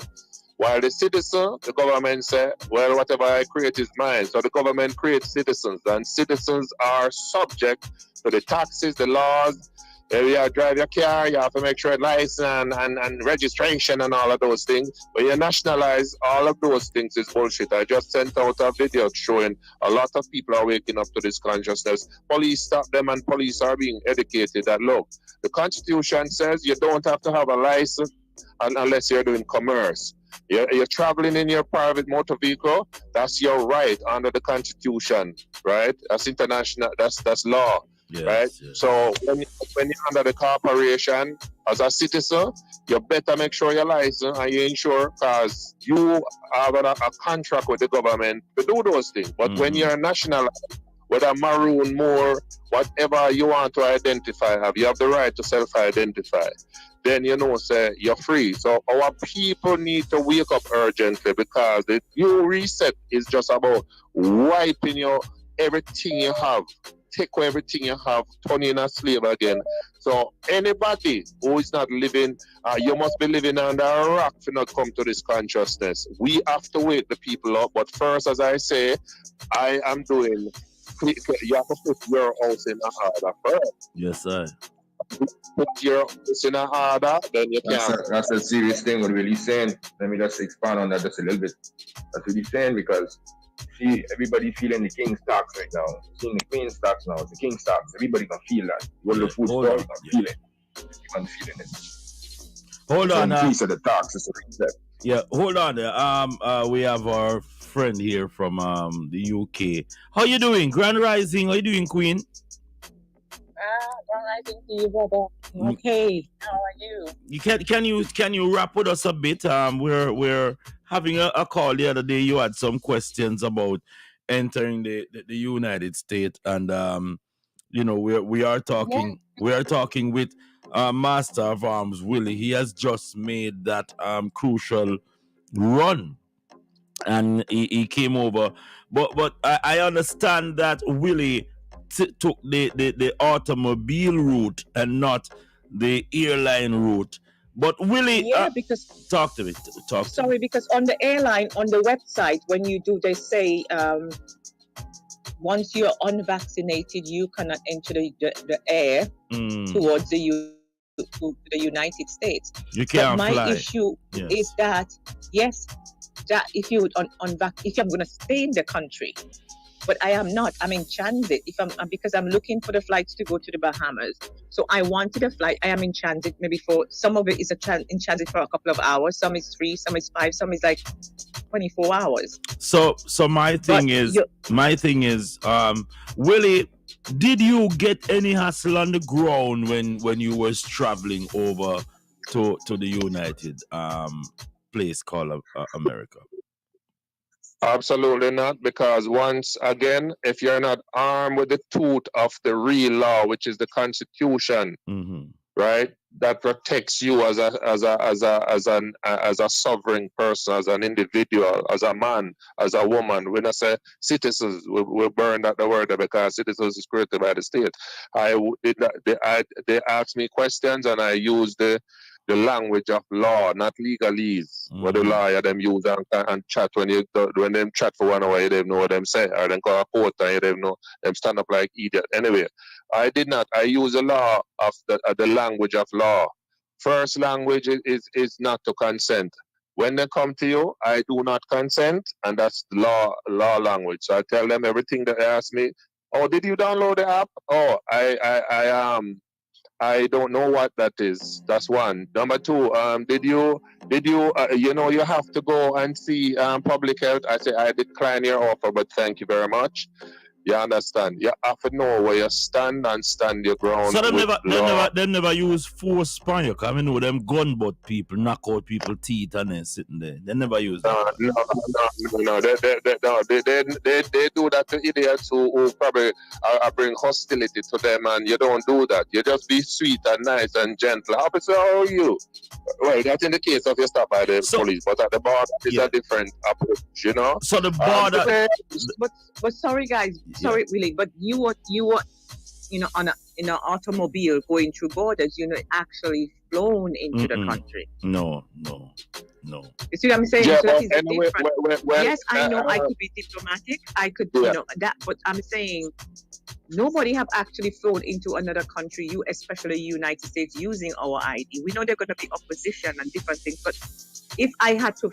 While the citizen, the government say, well, whatever I create is mine. So the government creates citizens, and citizens are subject to the taxes, the laws. If you drive your car, you have to make sure license and registration and all of those things. When you nationalize all of those things, is bullshit. I just sent out a video showing a lot of people are waking up to this consciousness. Police stop them, and police are being educated that, look, the Constitution says you don't have to have a license unless you're doing commerce. You're traveling in your private motor vehicle, that's your right under the Constitution, right? That's international, that's law. Yes, right? Yes. So when you're under the corporation, as a citizen, you better make sure you're licensed and you insure, because you have a contract with the government to do those things. But when you're national, whether Maroon, Moore, whatever you want to identify, you have the right to self-identify. Then say you're free. So our people need to wake up urgently, because the new reset is just about wiping your everything you have. Take away everything you have, turn you in a slave again. So anybody who is not living, you must be living under a rock to not come to this consciousness. We have to wake the people up. But first, as I say, I am doing, you have to put your house in order first. Yes, sir. Put your house in order, then you can. That's a serious thing what Willie's saying. Let me just expand on that just a little bit. That's what he's saying, because see, everybody feeling the king's tax right now. Seeing the queen's tax now, it's the king's tax. Everybody can feel that. You go to the food store, you can feel it. Everyone feeling it. Hold on. Increase of the tax is a reset. Yeah, hold on there. We have our friend here from the UK. How you doing? Grand Rising. How you doing, Queen? Grand Rising to you, brother. Okay. How are you? Can you wrap with us a bit? We're having a call the other day. You had some questions about entering the United States, and we are talking with Master of Arms Willie. He has just made that crucial run, and he came over. But I understand that Willie took the automobile route and not the airline route. But Willie, because talk to me. Because on the airline, on the website, when you do, they say once you're unvaccinated, you cannot enter the air towards the United States. You can't fly. My issue is that that if you if I'm going to stay in the country. But I am not. I'm in transit. Because I'm looking for the flights to go to the Bahamas. So I wanted a flight. I am in transit. Maybe for some of it is in transit for a couple of hours. Some is 3, some is 5, some is like 24 hours. So my thing is, Willie, did you get any hassle on the ground when you was traveling over to the United place called America? Absolutely not, because once again, if you're not armed with the tooth of the real law, which is the Constitution, right, that protects you as a sovereign person, as an individual, as a man, as a woman. When I say citizens, we burn that the word because citizens is created by the state. They asked me questions, and I used the language of law, not legalese. What the lawyer them use and chat when them chat for 1 hour, you don't know what them say, or then call a court and you don't know them stand up like idiot. Anyway, I did not. I use the law of the language of law. First language is not to consent. When they come to you, I do not consent, and that's law language. So I tell them everything that they ask me. Oh, did you download the app? Oh, I don't know what that is. That's one. Number 2, did you you have to go and see public health. I say I decline your offer, but thank you very much. You understand? You have to know where you stand and stand your ground. So they never use force upon you, because I know them gun butt people, knock out people teeth and then sitting there. They never use that. No. They do that to idiots who probably bring hostility to them, and you don't do that. You just be sweet and nice and gentle. Officer, how are you? Well, that's in the case of you stop by the police, but at the border it's a different approach, you know? So the border... But sorry guys, sorry Willie, but you were in an automobile going through borders, actually flown into the country. No. You see what I'm saying? Yeah, So but that is anyway, different. Yes, I know I could be diplomatic. I could, that, but I'm saying nobody have actually flown into another country, especially the United States, using our ID. We know they're going to be opposition and different things, but if I had to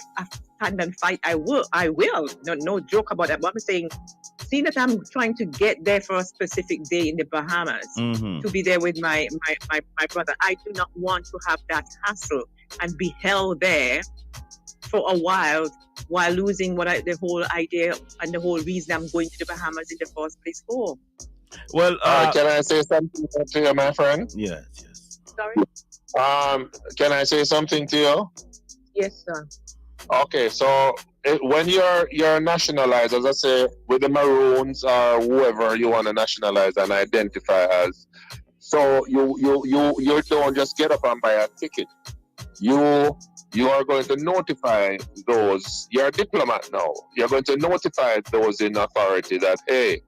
stand and fight, I will. No joke about that. But I'm saying, seeing that I'm trying to get there for a specific day in the Bahamas to be there with my brother, I do not want to have that hassle and be held there for a while losing the whole idea and the whole reason I'm going to the Bahamas in the first place for. Well, can I say something to you, my friend? Yes. Sorry? Can I say something to you? Yes, sir. Okay, so when you're nationalized, as I say, with the Maroons or whoever you want to nationalize and identify as, so you don't just get up and buy a ticket. You are going to notify those. You're a diplomat now. You're going to notify those in authority that, hey,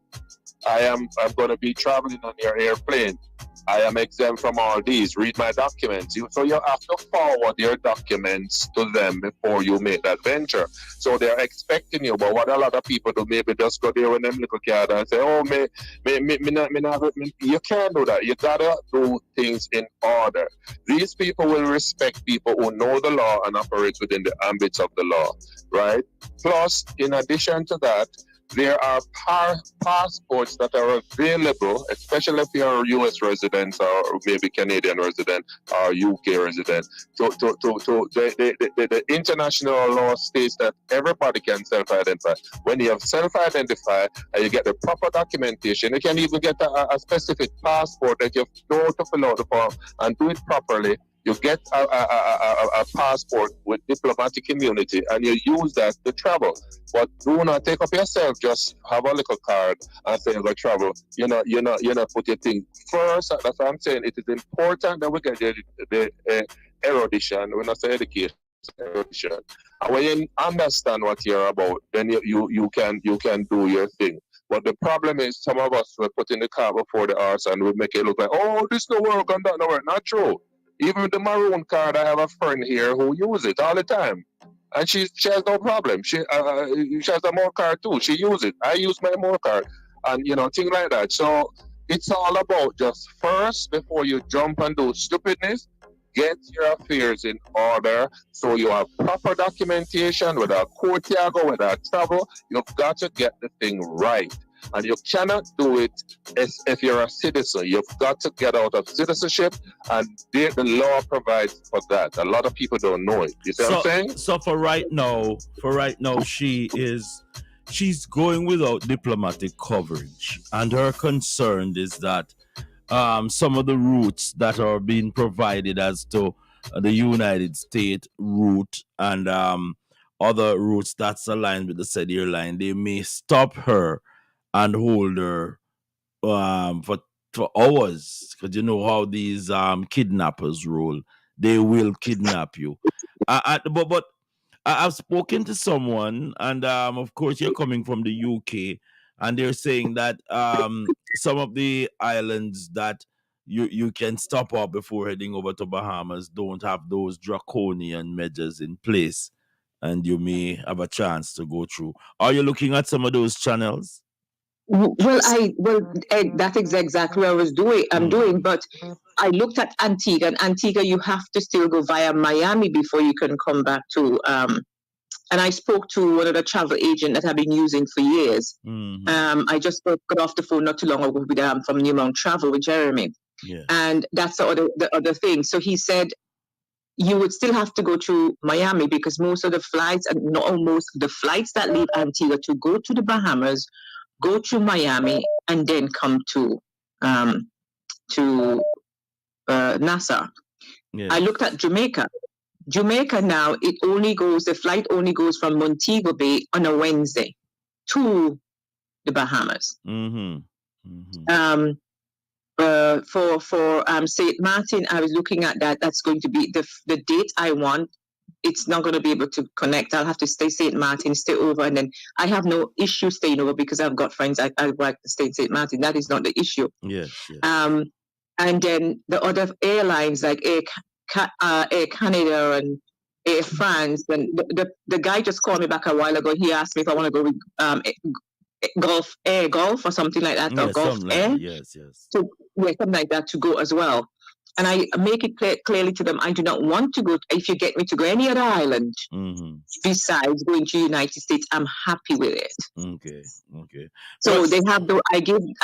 I'm going to be traveling on your airplane. I am exempt from all these. Read my documents. So you have to forward your documents to them before you make that venture. So they're expecting you. But what a lot of people do, maybe just go there with them little card and say, oh, you can't do that. You gotta do things in order. These people will respect people who know the law and operate within the ambits of the law, right? Plus, in addition to that, there are passports that are available, especially if you're a U.S. resident or maybe Canadian resident or UK resident. The international law states that everybody can self-identify. When you have self-identify and you get the proper documentation, you can even get a specific passport that you know to fill out the form and do it properly. You get a passport with diplomatic immunity and you use that to travel. But do not take up yourself, just have a little card and say you're going to travel. You're not put your thing first. That's what I'm saying. It is important that we get the erudition, we're not saying education, erudition. And when you understand what you're about, then you can do your thing. But the problem is some of us will put in the car before the horse and we make it look like, oh, this no work and that no work. Not true. Even with the Maroon card, I have a friend here who uses it all the time. And she has no problem. She has a more card too. She uses it. I use my more card. And, things like that. So it's all about just first, before you jump and do stupidness, get your affairs in order so you have proper documentation, whether a court you go, whether a travel, you've got to get the thing right. And you cannot do it if you're a citizen. You've got to get out of citizenship, and the law provides for that. A lot of people don't know it. You see what I'm saying? So for right now, she's going without diplomatic coverage, and her concern is that some of the routes that are being provided as to the United States route and other routes that's aligned with the said airline, they may stop her and hold her for hours, because you know how these kidnappers roll. They will kidnap you. But I've spoken to someone, and of course you're coming from the UK, and they're saying that some of the islands that you can stop off before heading over to Bahamas don't have those draconian measures in place, and you may have a chance to go through. Are you looking at some of those channels? Well, Ed, that's exactly what I was doing. But I looked at Antigua, and Antigua, you have to still go via Miami before you can come back to. And I spoke to one of the travel agent that I've been using for years. I just got off the phone not too long ago with from New Mount Travel with Jeremy, and that's the other thing. So he said you would still have to go to Miami because most of the flights, and not almost the flights that leave Antigua to go to the Bahamas, go to Miami and then come to Nassau. I looked at Jamaica. Jamaica now, the flight only goes from Montego Bay on a Wednesday to the Bahamas. For St. Martin, I was looking at that. That's going to be the date I want. it's not going to be able to connect. I'll have to stay St. Martin, stay over, and then I have no issue staying over because I've got friends. I work to stay in St. Martin. That is not the issue. Yes. And then the other airlines like Air Canada and Air France, and the guy just called me back a while ago. He asked me if I want to go with Gulf or something like that, or Gulf Air. Yes. So something like that to go as well. And I make it clearly to them, I do not want to go. If you get me to go any other island besides going to the United States, I'm happy with it. Okay. So they have I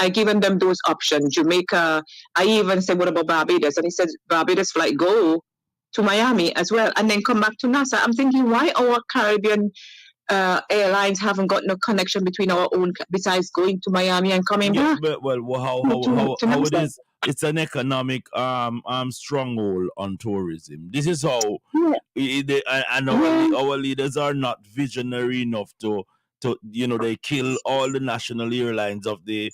given them those options. Jamaica. I even said, what about Barbados? And he said, Barbados flight go to Miami as well, and then come back to Nassau. I'm thinking, why our Caribbean airlines haven't got no connection between our own besides going to Miami and coming back? But how it is? It's an economic stronghold on tourism. This is how our leaders are not visionary enough to they kill all the national airlines of the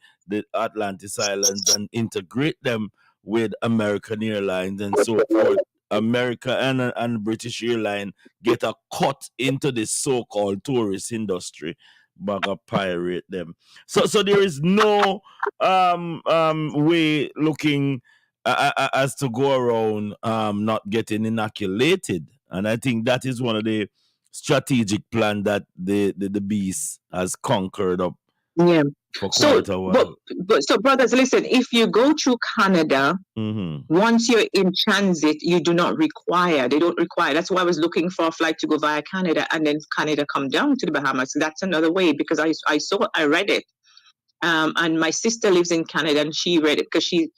Atlantis Islands and integrate them with American Airlines and so forth. America and British Airline get a cut into the so-called tourist industry. Bag of pirate them. So there is no way looking as to go around not getting inoculated, and I think that is one of the strategic plan that the beast has conquered up. Yeah. For quite a while. But so brothers, listen, if you go through Canada, once you're in transit, they don't require. That's why I was looking for a flight to go via Canada and then Canada come down to the Bahamas. That's another way because I read it. And my sister lives in Canada and she read it because she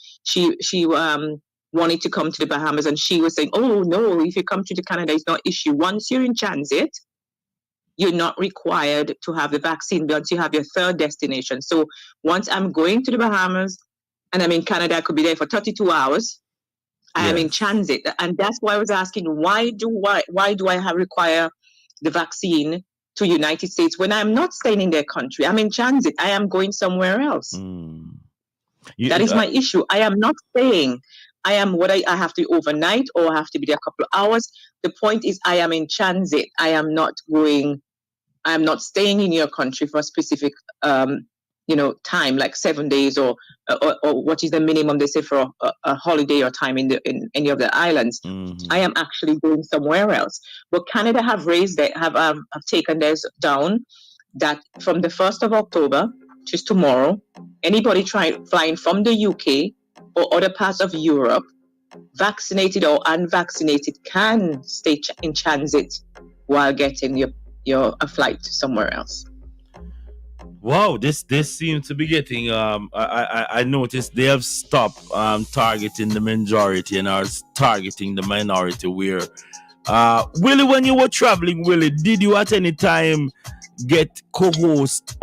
wanted to come to the Bahamas and she was saying, oh no, if you come to the Canada, it's not issue. Once you're in transit, you're not required to have the vaccine once you have your third destination. So once I'm going to the Bahamas and I'm in Canada, I could be there for 32 hours. I am in transit. And that's why I was asking, why do I require the vaccine to United States when I'm not staying in their country? I'm in transit. I am going somewhere else. That is my issue. I am not staying. I have to overnight or I have to be there a couple of hours. The point is I am in transit. I am not staying in your country for a specific time, like 7 days or what is the minimum they say for a holiday or time in any of the islands. I am actually going somewhere else. But Canada have taken theirs down that from the 1st of October, which is tomorrow, anybody flying from the UK or other parts of Europe, vaccinated or unvaccinated, can stay in transit while getting a flight somewhere else. Wow, this seems to be getting. I noticed they have stopped targeting the majority and are targeting the minority. Where Willie, when you were traveling, Willie, did you at any time get coerced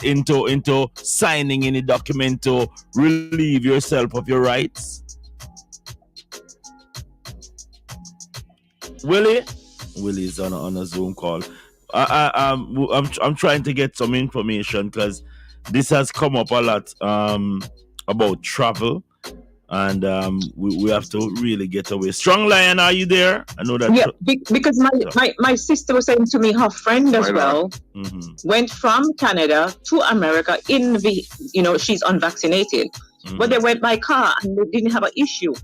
into signing any document to relieve yourself of your rights? Willie's on a Zoom call. I'm trying to get some information because this has come up a lot about travel, and we have to really get away. Strong Lion, are you there? I know that. Yeah, because my sister was saying to me, her friend as well went from Canada to America she's unvaccinated, but they went by car and they didn't have an issue.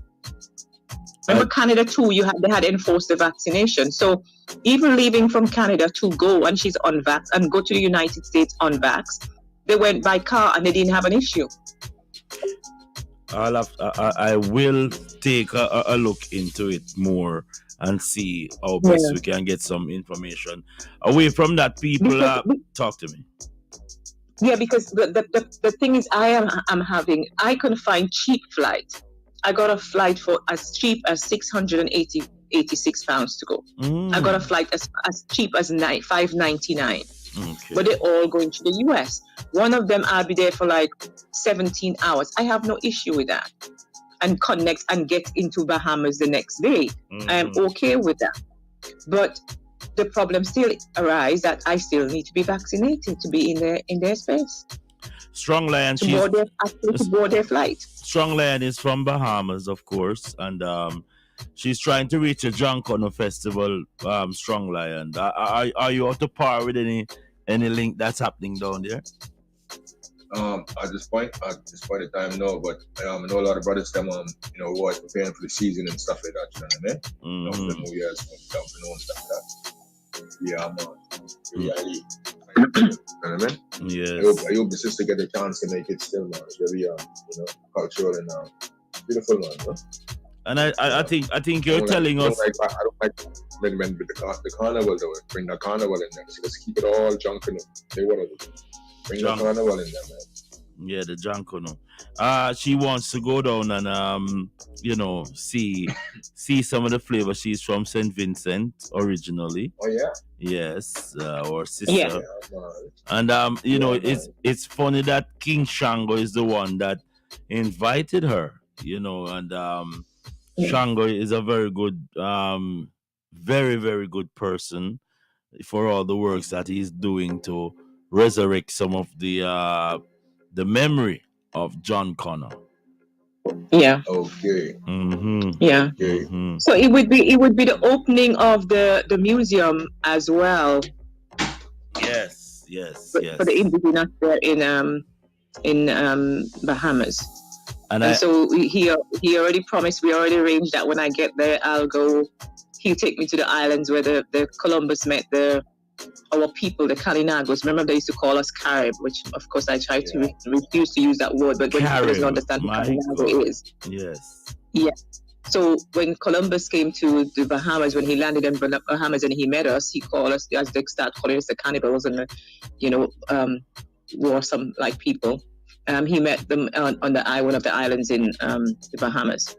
Remember Canada too, they had enforced the vaccination. So even leaving from Canada to go and she's unvaxxed and go to the United States unvaxxed, they went by car and they didn't have an issue. I will take a look into it more and see how best we can get some information. Away from that, people, talk to me. Yeah, because the thing is, I can find cheap flight. I got a flight for as cheap as £686 to go. I got a flight as cheap as $599. Okay. But they're all going to the US. One of them, I'll be there for like 17 hours. I have no issue with that. And connect and get into Bahamas the next day. I am okay with that. But the problem still arises that I still need to be vaccinated to be in their space. Strong Lion, to board their flight. Strong Lion is from Bahamas, of course, and she's trying to reach a Junkono Festival, Strong Lion. Are you up to par with any link that's happening down there? At this point in time, no. But I know a lot of brothers them who are preparing for the season and stuff like that. You know what I mean? For the New Year's and stuff like that. Yeah, man. Really. You know what I mean? Yes. I hope the sister get a chance to make it still, man. It's very cultural and beautiful, man. You know? And I think you're telling us. I don't like when the carnival though. Bring the carnival in there. So let's keep it all Junkono. They want to bring the carnival in there, man. Yeah, the Junkono. She wants to go down and see some of the flavor. She's from St. Vincent originally. Oh yeah. Yes, our sister. Yeah. And it's funny that King Shango is the one that invited her. And Shango is a very good, very, very good person for all the works that he's doing to resurrect some of the memory of John Connor. Yeah. Okay. Yeah. Okay. So it would be the opening of the museum as well. Yes. For the indigenous there in Bahamas. And so he already promised. We already arranged that when I get there, I'll go. He'll take me to the islands where the Columbus met our people, the Kalinagos. Remember, they used to call us Carib, which of course I try to refuse to use that word, but when people doesn't understand what Kalinago is. Yes. Yeah. So when Columbus came to the Bahamas, when he landed in Bahamas and he met us, he called us, as they start calling us the cannibals and were some like people. He met them on one of the islands in the Bahamas.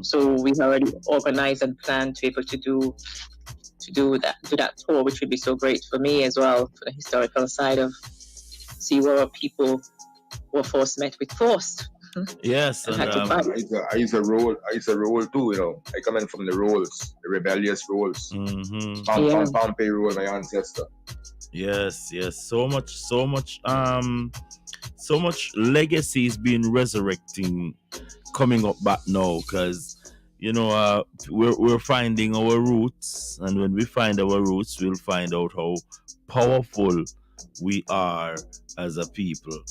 So we already organized and planned to be able to do that tour, which would be so great for me as well, for the historical side of see where our people were first met with force. Yes, and I used to roll too. I come in from the rolls, the rebellious rolls. Pompey role, my ancestor. Yes. So much legacy is being resurrecting, coming up back now, because we're finding our roots, and when we find our roots, we'll find out how powerful we are as a people.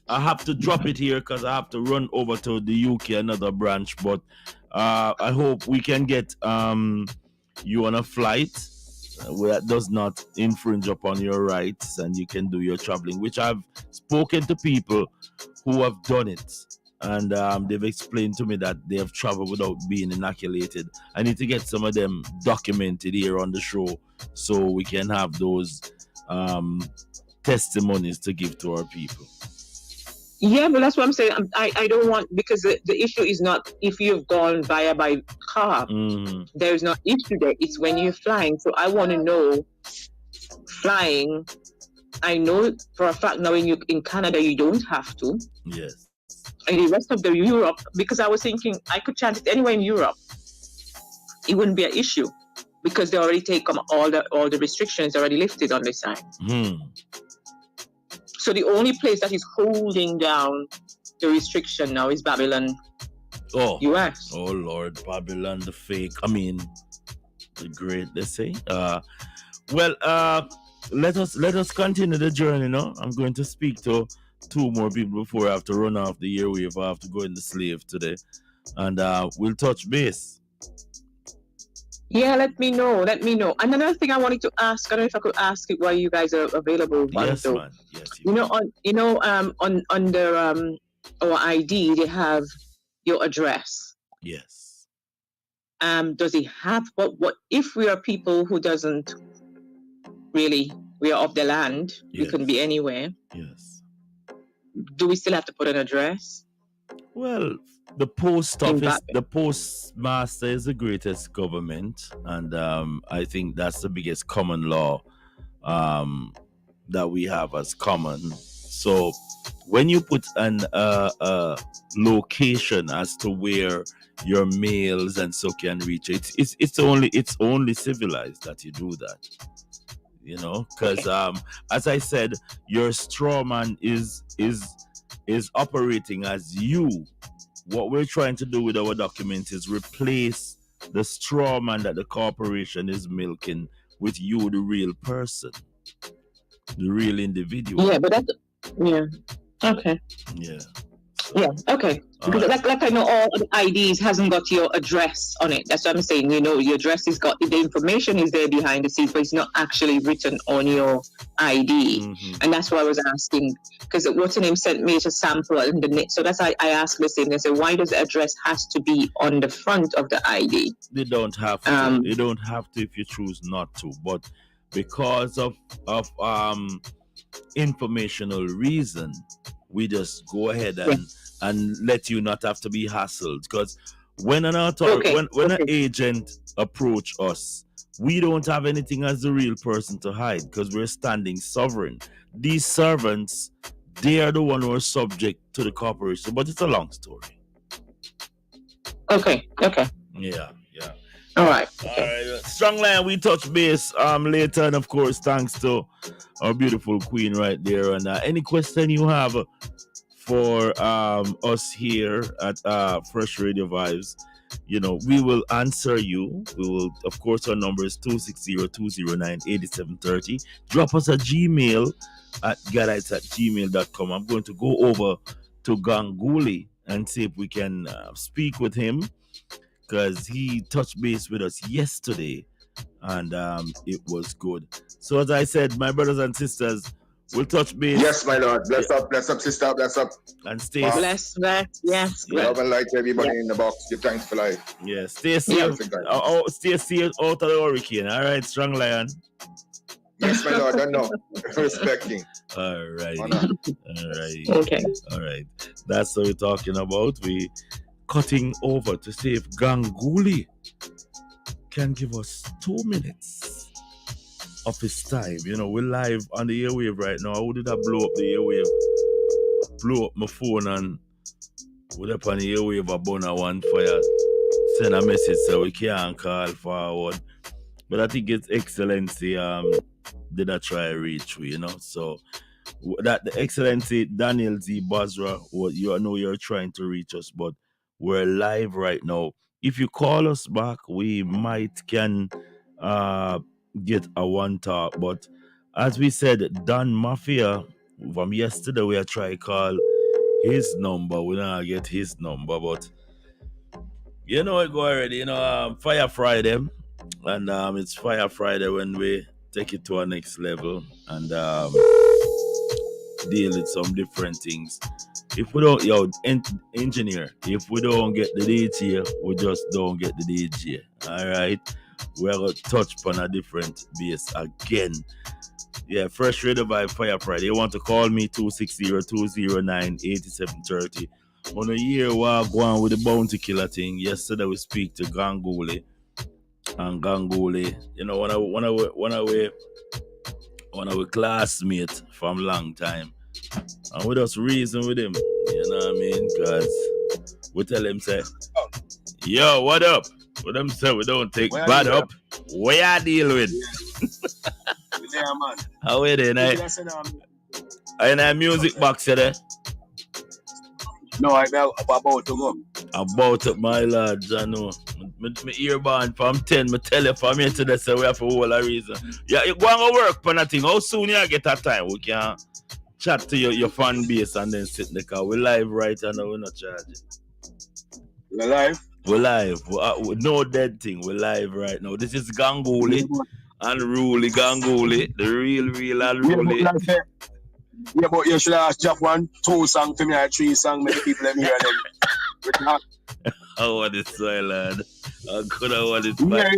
I have to drop it here because I have to run over to the UK, another branch, but I hope we can get you on a flight that does not infringe upon your rights, and you can do your traveling, which I've spoken to people who have done it, and they've explained to me that they have traveled without being inoculated. I need to get some of them documented here on the show so we can have those testimonies to give to our people. Yeah, but that's what I'm saying. I don't want, because the issue is not if you've gone by car. There's no issue there. It's when you're flying. So I want to know, flying, I know for a fact now in Canada you don't have to. Yes. And the rest of the Europe, because I was thinking I could chant it anywhere in Europe. It wouldn't be an issue because they already take all the restrictions already lifted on this side. So the only place that is holding down the restriction now is Babylon, US. Oh Lord, Babylon, the fake. The great. Let's say. Let us continue the journey. No, I'm going to speak to two more people before I have to run off the airwave. I have to go in the slave today, and we'll touch base. Yeah, let me know. And another thing I wanted to ask, I don't know if I could ask it while you guys are available. Yes, man. Yes. Under our ID, they have your address. Yes. Does it have what if we are people who doesn't really, we are off the land, we can be anywhere. Yes. Do we still have to put an address? Well, the post office, the postmaster is the greatest government, and I think that's the biggest common law that we have as common. So when you put an location as to where your mails and so can reach it, it's only civilized that you do that. Because as I said, your straw man is operating as you what we're trying to do with our documents is replace the straw man that the corporation is milking with you, the real person, the real individual. Yeah, but that's okay. Yeah. Yeah, okay. Because like I know all the IDs hasn't got your address on it. That's what I'm saying. You know, your address is got the information is there behind the scenes, but it's not actually written on your ID. And that's why I was asking, because what's her name sent me a sample in the net. So that's why I asked the same. They said, why does the address has to be on the front of the ID? They don't have to. You don't have to if you choose not to. But because of informational reason, we just go ahead and let you not have to be hassled. Because when an an agent approach us, we don't have anything as the real person to hide because we're standing sovereign. These servants, they are the one who are subject to the corporation. But it's a long story. Okay. Yeah. All right. Strong line, we touch base later, and of course, thanks to our beautiful queen right there. And any question you have for us here at Fresh Radio Vibes, you know, we will answer you. We will, of course, our number is 260-209-8730. Drop us a Gmail at gadites@gmail.com. I'm going to go over to Ganguly and see if we can speak with him, because he touched base with us yesterday and it was good. So as I said, my brothers and sisters, we'll touch base. Yes, my lord. Bless up, sister, bless up. And stay bless. Yes. Love and light to everybody in the box. Give thanks for life. Yeah, stay safe. Stay safe out of the hurricane. All right, Strong Lion. Yes, my lord. I know. Respecting. All right. Okay. All right. That's what we're talking about. We cutting over to see if Ganguly can give us 2 minutes of his time. You know, we're live on the airwave right now. How did I blow up the airwave? Blow up my phone and we're up on the airwave about one fire. Send a message so we can't call forward. But I think it's Excellency did I try to reach you, you know? So that the Excellency Daniel Z. Basra, you know you're trying to reach us, but we're live right now. If you call us back, we might can get a one talk. But as we said, Don Mafia from yesterday, we are trying to call his number. We don't get his number, but you know it go already. You know, Fire Friday, and it's Fire Friday when we take it to our next level and deal with some different things. If we don't, engineer, if we don't get the DJ, we just don't get the DJ. All right, we're going to touch upon a different base again. Yeah, Fresh Radio Vibe Fire Friday. You want to call me 260-209-8730. On a year while going with the bounty killer thing. Yesterday we speak to Ganguly. And Ganguly, you know, one of our classmates from long time. And we just reason with him, you know what I mean? Because we tell him, say, yo, what up? What them say, we don't take bad up. What you deal with? Yeah, man. How are they, night? Are you in a music box there? No, I'm about to go. About it, my lads, I know. My earband from 10, I tell you from here today, so we have a whole reason. Yeah, you go and work for nothing. How soon you get that time? We can chat to your fan base and then sit in the car. We're live right now, we're not charging. We're live? We're live. No dead thing. We're live right now. This is Ganguly. Unruly Ganguly. The real unruly. Yeah, but you should have just 2 songs to me or 3 songs, make the people let me hear them. I want it so, lad. I could have want it. Yeah,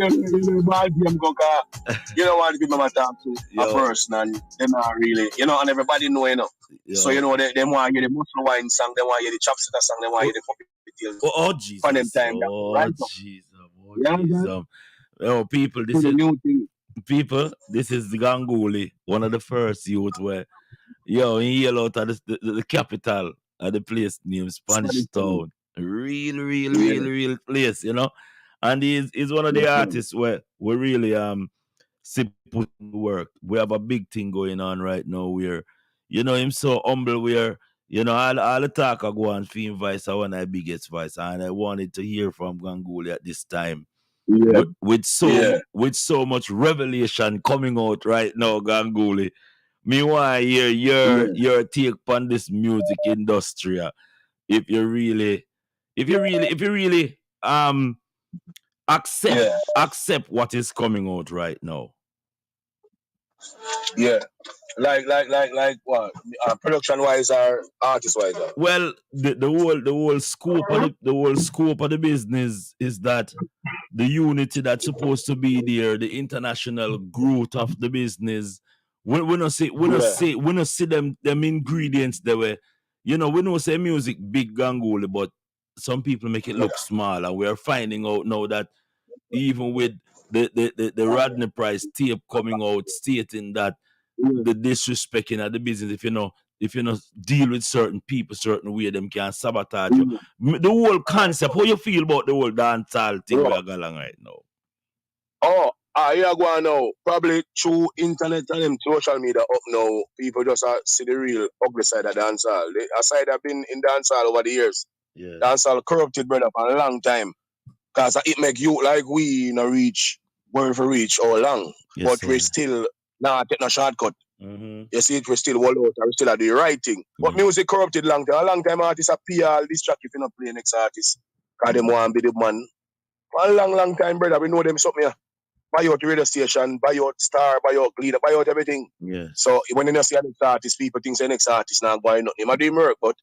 you don't want to give them a talk to a person, and they're not really, you know, and everybody know, you know. So, you know, they want to hear the muscle wine song, they want to hear the chopstick song, they want to hear the puppy details. Oh, Jesus. For them time. People, this is the Ganguly, one of the first youth where, he yell out at the capital of the place named Spanish Town. Real place, you know. And he's one of the artists where we really see put in work. We have a big thing going on right now where, you know, him so humble where You know, all the talk I go on Fiyah Voice are one of the biggest voice, and I wanted to hear from Ganguly at this time. Yeah. With so much revelation coming out right now, Ganguly. Me want to hear your take on this music industry. If you really accept what is coming out right now. Yeah. Like what? Production wise or artist wise? Well, the whole scope of the business is that the unity that's supposed to be there, the international growth of the business. We not see them ingredients that were, we don't say music big Ganguly, but some people make it look small, and we're finding out now that even with the Rodney Price tape coming out stating that the disrespecting of the business, if you know deal with certain people certain way, them can sabotage you. The whole concept, how you feel about the whole dancehall thing we are going on right now? Yeah, go on now. Probably through internet and them social media up now, people just see the real ugly side of dancehall. Aside I've been in dancehall over the years. Yeah. Dancehall corrupted, brother, for a long time. Because it make you like we reach where we reach all long. Yes, but we still not take no shortcut. You see it, we still wall out, we still are the right thing. But music corrupted long time. A long time artists appear all this track if you not play next artist. Because them want to be the man. For a long time, brother, we know them something here. Buy out the radio station, buy out Star, buy out Leader, buy out everything. Yeah. So when you see the next artist, people think the next artist not going nothing. They do work, but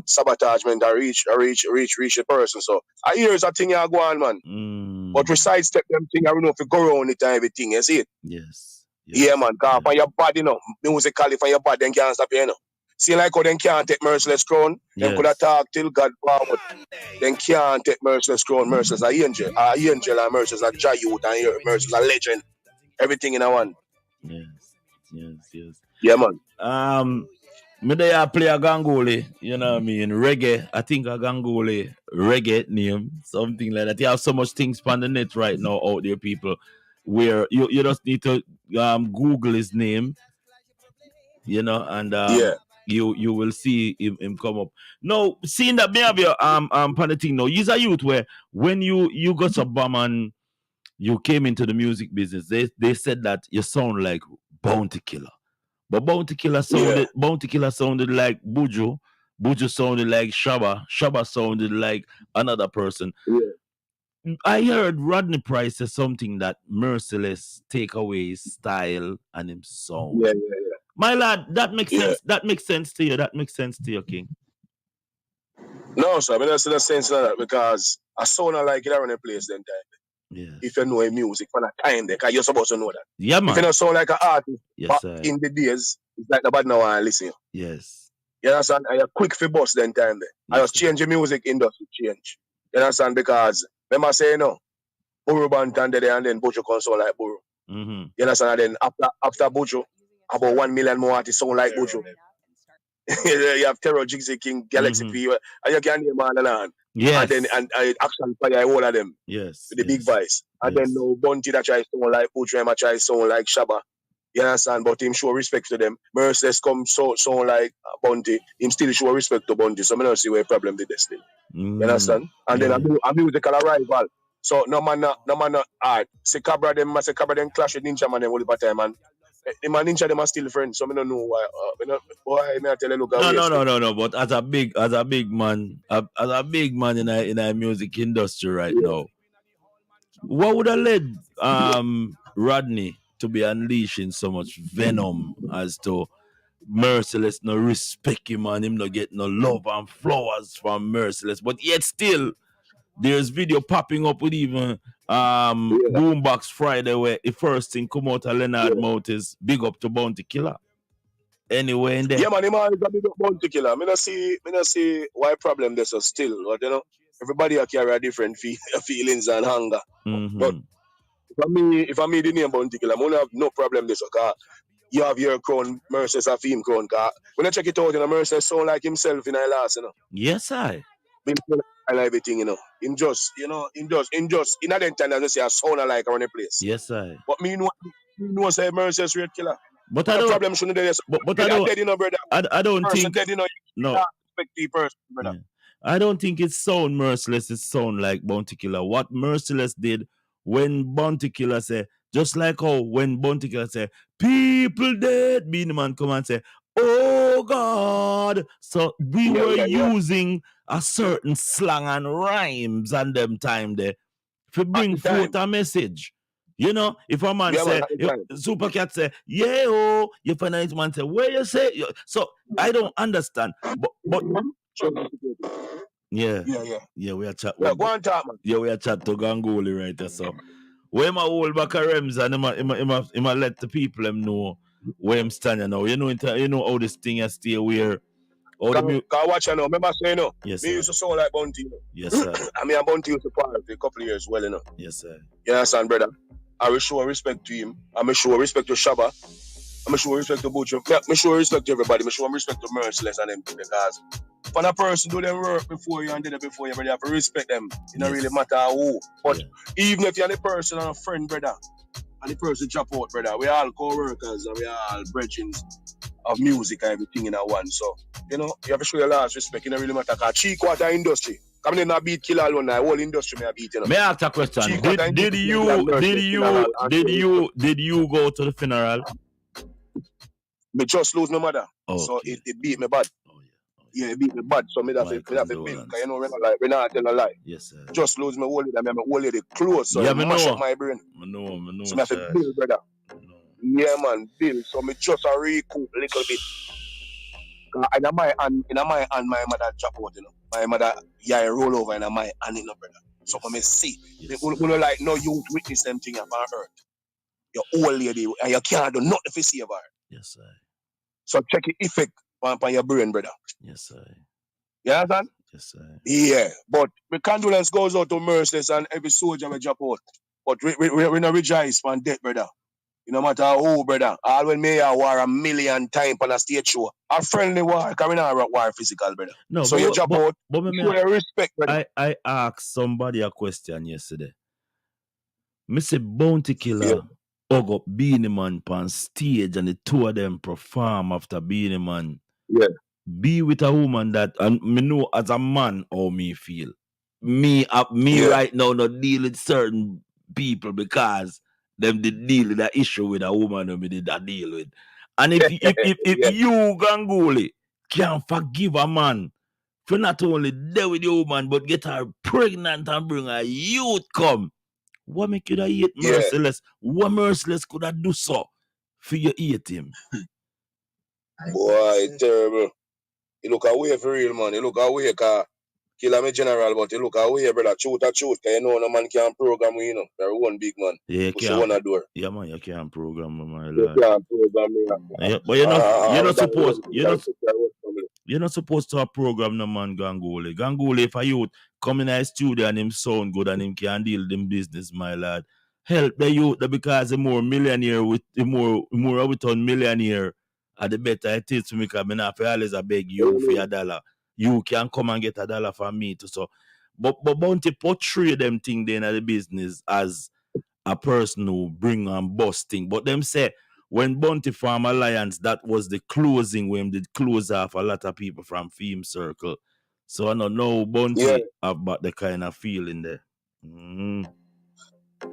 sabotagement I reach a person. So I hear a thing you go on, man. But we sidestep them thing, I don't know if you go around it and everything, you see it? Yes. Yeah, man, because for your body, musically for your body, then can't stop you, See, like how they can't take Merciless Crown, they could have talked till God forward. Then can't take Merciless Crown, Merciless a angel and Merciless a giant and Merciless a legend. Everything in a one. Yes. Yeah, man. Me there play a Ganguly, you know what I mean? Reggae. I think a Ganguly reggae name, something like that. You have so much things on the net right now out there, people, where you just need to Google his name, and you will see him come up. Now, seeing that me have your the thing now, he's a youth where when you got a bomb and you came into the music business, they said that you sound like Bounty Killer. But Bounty Killer sounded like Buju. Buju sounded like Shabba. Shabba sounded like another person. Yeah. I heard Rodney Price say something that Merciless take away his style and him sound. Yeah. My lad, that makes sense. That makes sense to you. That makes sense to you, King. No, sir. I mean, that's the sense of that because I sound like it around the place then time. Yeah. If you know music for that time, because you're supposed to know that. Yeah, man. If you don't sound like an artist, yes, in the days, it's like nobody now want to listen. Yes. You understand? And you're quick for boss then time there. Yes, I just change the music industry change. You understand? Because remember say Buru Bantan there and then Buju can sound like Buru. Mm-hmm. You understand? And then after Buju, about 1 million more artists sound like Buju. You have Terror, Jigsaw King, Galaxy P, and you can name all along. Yes. And then Action Fire, all of them. Yes. With the big voice. And then no Bunty that tries to sound like Buju, and tries to sound like Shabba. You understand? But him show respect to them. Merciless come sound like Bunty. Him still show respect to Bunty. So I don't see where problem with this thing. You understand? And then a musical rival. So no man hard. Say Cabra them clash with Ninja Man them all the time, and the man Ninja them are still friends. So I don't know why. Why I tell you look. No. But as a big man in a music industry right now, what would have led Rodney to be unleashing so much venom as to Merciless no respect him and him no get no love and flowers from Merciless, but yet still there's video popping up with even Boombox Friday where the first thing come out of Leonard Mouth is big up to Bounty Killer. Anyway, in there. Yeah, man, him always a big up Bounty Killer. I don't see why problem there's so still, but everybody carry a different feelings and hunger. Mm-hmm. But if I me the name Bounty Killer, I don't have no problem this because you have your crown, Merciless a theme crown. When I check it out, Merciless sound like himself in the last, Yes, I like everything, Him just in that time, I just say I sound like around the place. Yes, I. But me know say Merciless Red Killer. But I The don't. problem shouldn't be But I don't. dead, you know, brother. I don't Person think. dead, you know, you No. can't respect the person, brother. I don't think it sound merciless. It sound like Bounty Killer. What Merciless did when Bounty Killer said, just like how when Bounty Killer said, people dead, Beenie Man come and say, oh God. So we were using a certain slang and rhymes and them time there to bring forth a message. You know, if a man say, Super Cat say, yeah, oh, you find a man say, where you say? So I don't understand. But yeah, we are chat. Yeah, go on talk, man. Yeah, we are chat to Gangoli right there. So where my hold back a Rems and him let the people them know where I'm standing now. You know how this thing has stay where Can watch you know. Remember saying, you know, yes, me sir. used to sound like Bounty, you know. Yes, sir. I mean, Bounty used to part for a couple of years, well, you know. Yes, sir. You understand, brother? I will show respect to him. I will show respect to Shabba. I will show respect to Butcher. I will show respect to everybody. I will show respect to Merciless and them because when a person do them work before you and did it before you, brother, you have to respect them. It don't really matter who. But even if you're the person and a friend, brother, and the person drop out, brother, we all co-workers and we all brethren of music and everything in a one. So, you know, you have to show your last respect. It don't really matter because 3/4 industry. Coming in a beat Killer alone, the whole industry may beat, you know. May I ask a question? Did you go to the funeral? Me just lose my mother. So it beat me bad. Yeah, it beat me bad. So me have to build. Because you know, we're not telling a lie. Yes, sir. Just lose my whole lady. My whole lady close. So yeah, it mash up my brain. I know. So me have to build, brother. Yeah, man, build. So me just a recoup a little bit. In my hand, my mother drop out, you know. My mother, roll over in my hand, you know, brother. So when me see, you know, like, no youth witness them thing upon earth. Your old lady, and you can't do nothing to save her. Yes, sir. So check the effect on your brain, brother. Yes, sir. You understand? Yes, sir. Yeah, but the condolence goes out to Merciless and every soldier will drop out. But we not rejoice for death, brother. You no matter who, brother. All when me war a million times on a stage show. A friendly war, because we not war physical, brother. No, so you drop out, show your respect, brother. I asked somebody a question yesterday. Me say Bounty Killer hug up Beenie Man on stage and the two of them perform after Beenie Man. Yeah. Be with a woman that, and me know as a man how me feel. Me right now not deal with certain people because them did deal with that issue with a woman who me did that deal with. And if you Gangoli can forgive a man for not only deal with the woman but get her pregnant and bring a youth come, what make you hate Merciless? What Merciless could have do so for you hate him? Boy, terrible. You look away for real, man. You look away, cause Killer me general, but you look away, brother. Truth, cause you know no man can program you, know. There one big man. Yeah, push one a door. Yeah, man, you can't program my lord. You can't program me. Yeah, but you're not supposed to have program no man Gangoli. Gangoli, if a youth come in a studio and him sound good and him can deal them business, my lad. Help the youth because the more millionaire with the more with on millionaire, the better it is for me because I not always beg you for your dollar. You can come and get $1 from me too. So but Bounty portray them thing then at the business as a person who bring on busting. But them say when Bounty Farm Alliance, that was the closing when they close off a lot of people from Fame Circle. So I don't know Bounty about the kind of feeling there.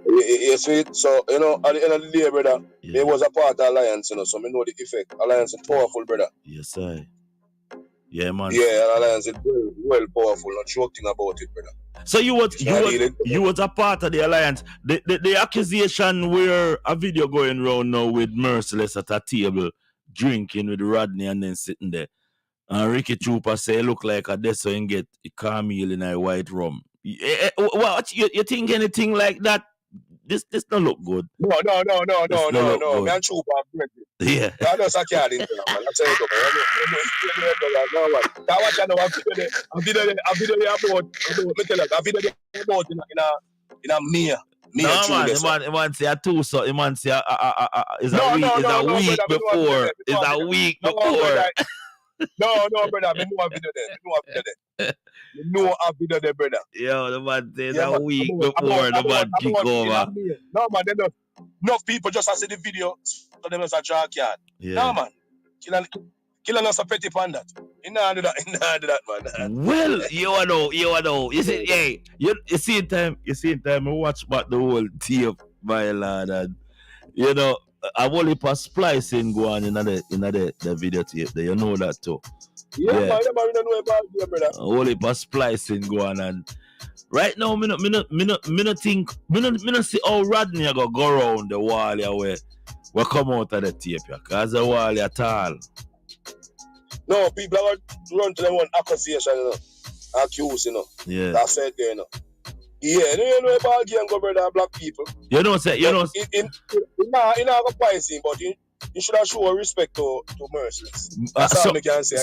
Yes, so you know, at the end of the day, brother, it was a part of Alliance, you know, so I know the effect. Alliance is powerful, brother. Yes, sir. Yeah, man. Yeah, Alliance is well powerful. Not joking about it, brother. So you was a part of the Alliance. The accusation where a video going around now with Merciless at a table drinking with Rodney and then sitting there. And Ricky Trooper say look like a deso and get a Camille in a white rum. What you think anything like that? This don't look good. No. Me and Trooper are friends. Yeah. That does a card in there, man. I tell you, in a mere. No man, he man say a two so he man say is a week before. No, brother, me know a video there. You know a video there, brother. Yo, the man says a week before the man kick over. No, man, Enough people just see the video, so them as a junkyard. Yeah. Nah, man. Killing us a petty pan that. He nah do that, man. Well, you know. You see, hey, you see in time, I watch back the whole tape, my lad, and you know, I will heap of splicing go on in the video tape there, you know that too. Yeah, man, we don't know about you, brother. A whole heap of splicing go on, and right now, me no see how Rodney go around the wall here where come out of the tape, cause the wall at all. No, people are run to them one accusation, you know, accuse, you know. Yeah. That's it there, you know. Yeah, you know about game go brother, black people. You know, say, you know. In our poison, but you should have show respect to Merciless. That's all I can say.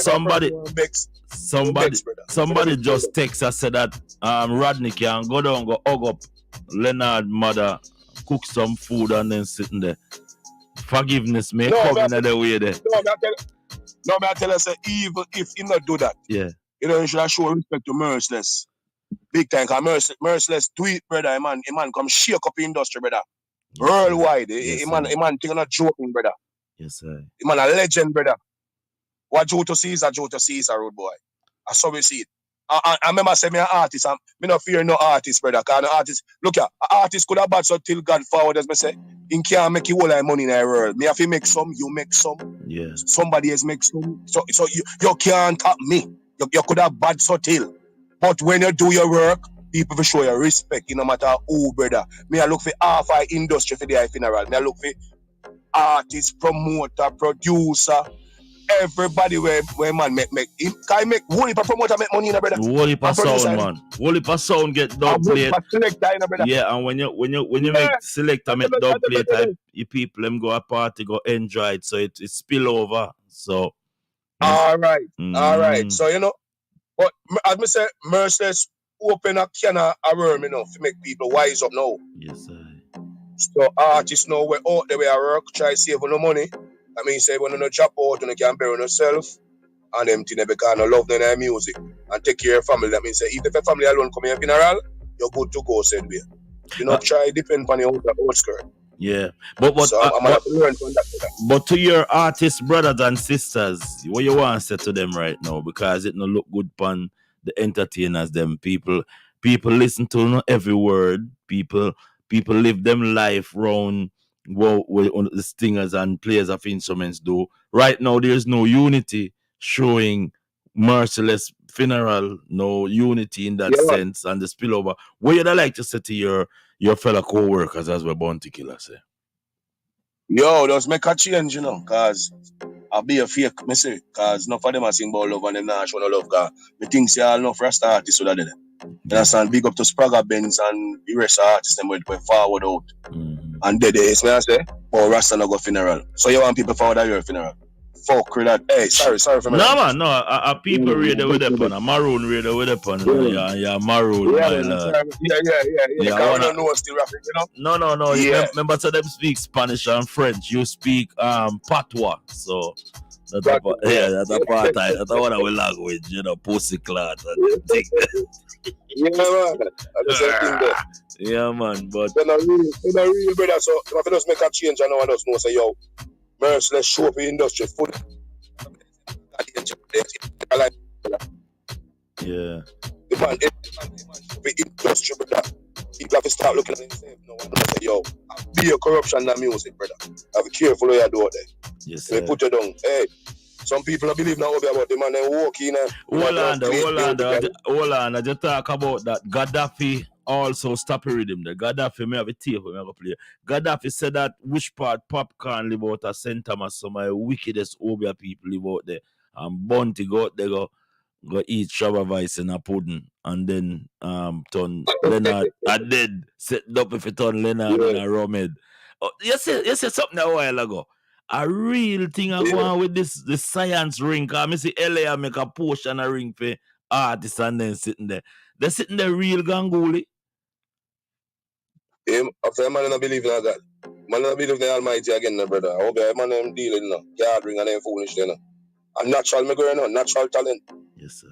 Somebody just text us said that Rodney can go down, go hug up Leonard mother, cook some food and then sitting there. Forgiveness may come in the way there. No, I tell us, even if he not do that, yeah, you know, you should have show respect to Merciless. Big time, because Merciless tweet, brother, man come shake up the industry, brother. Yes, worldwide. Yes, man think not joking, brother. Yes, sir. Man a legend, brother. What Joe to Caesar, road boy. I saw we see it. I remember saying me an artist, and me not fear no artist, brother. Cause an artist, look here, an artist could have bad so till God forward, as me say, he can't make you all that money in the world. Me have to make some, you make some. Yeah. Somebody else make some. So you can't tap me. You could have bad so till. But when you do your work, people will show you respect, no matter who, brother. Me I look for half our industry for the funeral. Me I look for artist, promoter, producer. Everybody where man make him can make whole heap of promoter make money, brother. Whole heap of sound, man. Whole heap of sound get dub plate. Yeah, and when you make selector make dub plate type, you people them go a party, go enjoy it, so it spill over. So all right. So you know, but as me say, Merciless open a can of worm, you know, to make people wise up now. Yes, sir. So artists know where out the way I work, try save no money. I mean, say when you no drop out, you can bury yourself, and them thing because no love their music and take care of your family. That means say if the family alone come in a funeral, you're good to go. Said way. You know, try depend on your old skirt. Yeah, but so I'm gonna have to learn from that. But to your artist brothers and sisters, what you want to say to them right now? Because it no look good pon the entertainers. Them people listen to every word. People live them life round what the stingers and players of instruments do. Right now, there's no unity showing Merciless funeral. No unity in that sense and the spillover. What you'd like to say to your fellow co-workers as well, Bounty Killer say? Yo, just make a change, you know, cause I'll be a fake, me say, cause enough of them are sing about love and them not show no love, cause me think say all enough Rasta artists would have done it. You understand? Big up to Spragga Benz and the rest of artists them went forward out. And they may I say, oh Rasta no go funeral. So you want people forward at your funeral? Fuck with that. Hey, sorry for me. No man, no. People read with a pun. A Maroon read with a pun. Yeah, Maroon. Yeah. I don't know still rapping, you know? No. Yeah. Remember, so them speak Spanish and French. You speak Patois. So that's a part. That's one of our language. You know, pussy clad and thing. Yeah, man. Yeah, man. But they're not real, brother. So if I just make a change, I know I just know say yo. Merciless show up the industry full. Yeah. The industry, brother. People have to start looking at themselves. No one say, yo, be a corruption in the music, brother. Have to be careful what you do out there. Yes, they put you down. Hey, some people don't believe now about the man they walk in. Hold on. I just talk about that. Gaddafi also stop a rhythm there. Gaddafi, me have a tape me have a play. Gaddafi said that which part Popcorn live out at St. Thomas, some of the wickedest Obeah people live out there. And Bounty go out there go eat Freshradiovybz in a pudding and then turn Leonard and then set up if it turn Leonard and a Romed. Oh, you said something a while ago. A real thing I go on with this science ring. Cause I see LA make a push and a ring for artists and then sitting there. They're sitting there real ganguli. After man don't believe in God. Man don't believe in the Almighty again, no brother. I hope man them dealing no. Yard ring and them foolish no. And natural me going on, natural talent. Yes, sir.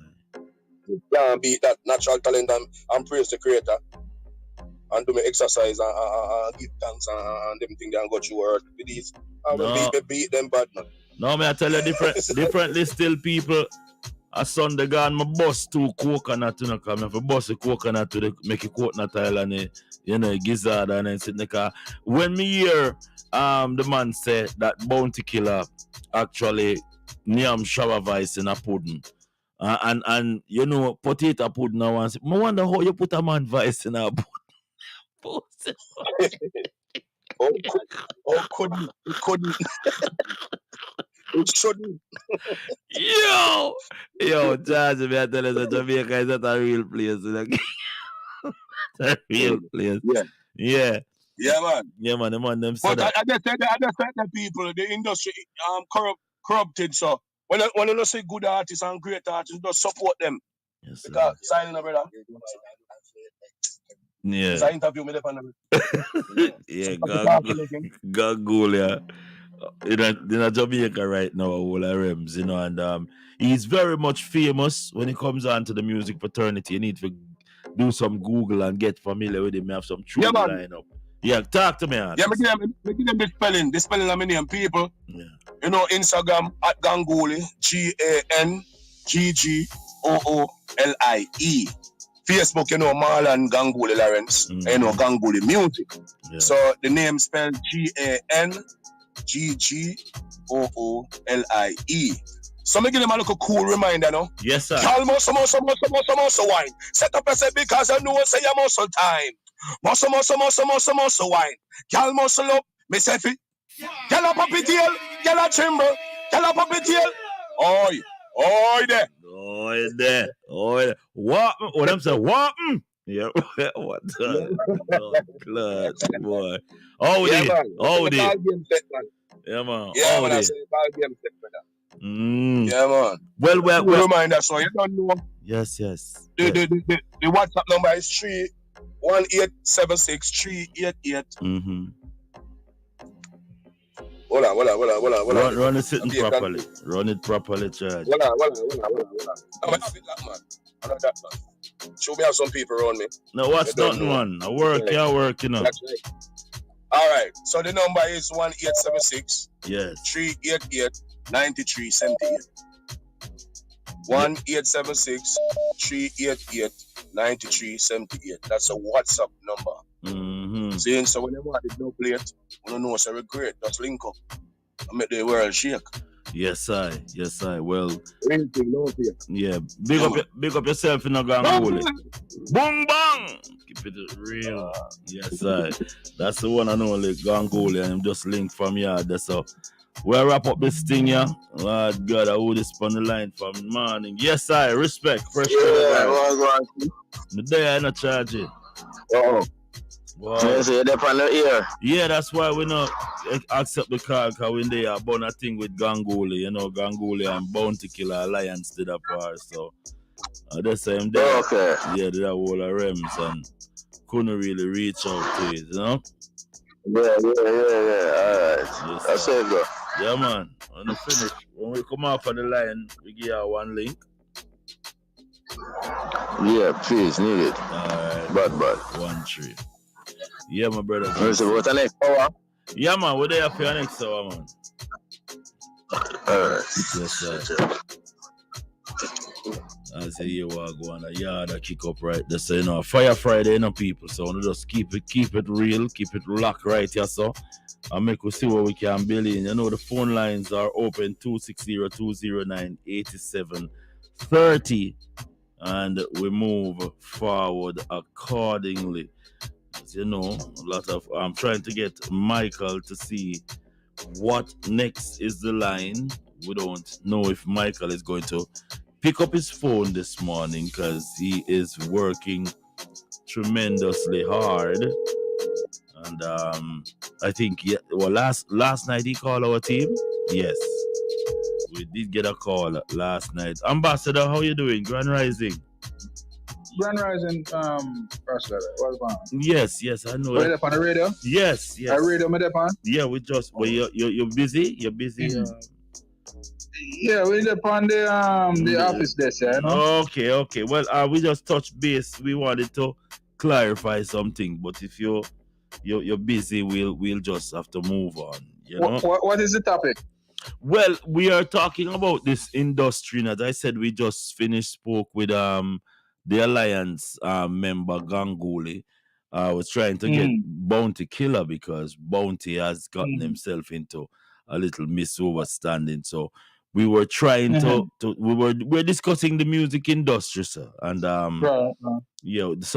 You can't beat that natural talent and praise the creator. and do my exercise and give thanks and them things and go through work with these. And No. we beat them bad man. No, me I tell you differently still people. A Sunday gone, my bus 2 coconut, you know, come if I bus a coconut to make a coconut oil and you know, gizzard and then sit in the car. When me hear the man say that bounty killer actually Niam shower vice in a pudding. And you know, potato pudding I want. I wonder how you put a man vice in a pudding. couldn't. It shouldn't. Yo, Charles, me I tell you, Jamaica is not a real place. You know? A real place. Yeah. Yeah, man. Yeah, man. The man them said But that. I just said the people, the industry corrupted. So when you say good artists and great artists, just support them. Yes, because signing a brother. Yeah. So I interview me them. Yeah, Gagul, yeah. In Jamaica right now, all Rems, you know, and he's very much famous when it comes on to the music fraternity. You need to do some Google and get familiar with him. Have some true lineup. Yeah, talk to me. Yeah, me give them the spelling of my name, people. Yeah. You know, Instagram at Gangooli, GANGGOOLIE. Facebook, you know, Marlon Gangooli Lawrence. You know, Gangooli Music. Yeah. So the name spelled GANGGOOLIE. So me give them a little cool reminder, no? Yes, sir. Y'all muscle wine. Set up yourself because I know say your muscle time. Muscle wine. Y'all muscle up, me say fi. Y'all a puppy tail, y'all a tremble, y'all a puppy tail. Oi there. What? What I'm saying? What? Yeah. What the? Class, boy. Oh, yeah, yeah, man. Yeah, man. I say ball game set, brother. Yeah, man. Well. Reminder, so you don't know. Yes. The WhatsApp number is 318763888. Hold on. Run it sitting properly. Run it properly, Charge. Hold on. I'm have it that, man. I'm not that, man. Show me have some people around me. No, what's not one? I work, you know. That's right. All right. So the number is 1876. Yes. 388 9378. 1876 388 9378. That's a WhatsApp number. Saying so when you want it no plate, when you know it's a regret, just link up and make the world shake. Yes, I. Well, yeah. Big up yourself in a Gangooli. Boom bang! Keep it real. Yes, I. That's the one I know, like Gangooli, and I'm just linked from here. That's all. We'll wrap up this thing, yeah. Lord God, I hold this on the line from morning. Yes, I. Respect. Fresh. The day I not charge it. Wow. Yeah, that's why we not accept the call, because when they are born a thing with Gangooli, you know, Gangooli and Bounty Killer Alliance did a part, so the same day. Okay. Yeah, they have all the Rems and couldn't really reach out to it, you know? Yeah. Alright. Yes, That's it, bro. Yeah, man. When we finish, when we come off on the line, we give you one link. Yeah, please, need it. Alright. Bad. 1-3. Yeah, my brother. What's the next hour? Yeah, man. We're there for your next hour, man. Alright. Yes, sir. I say, yeah, we're going to yard a kick up right there. So, you know, Fire Friday, you know, people. So, we just keep it real, keep it locked right here, so. And make we see what we can build in. You know, the phone lines are open 260-209-8730. And we move forward accordingly. You know, I'm trying to get Michael to see what next is the line. We don't know if Michael is going to pick up his phone this morning because he is working tremendously hard. And I think last night he called our team. Yes, we did get a call last night. Ambassador, how you doing? Grand Rising. Grand Rising, what's going on? Yes, I know. Are you up on the radio? Yes. Are radio me up on? Yeah, we just. Well, you're busy. You're busy. Yeah, we're up on the office desk, you know. Okay. Well, we just touched base. We wanted to clarify something. But if you're busy, we'll just have to move on. You know. What is the topic? Well, we are talking about this industry, and as I said, we just spoke with the Alliance member Ganguly. Was trying to get Bounty Killer because Bounty has gotten himself into a little misunderstanding. So we were trying we're discussing the music industry, sir, and some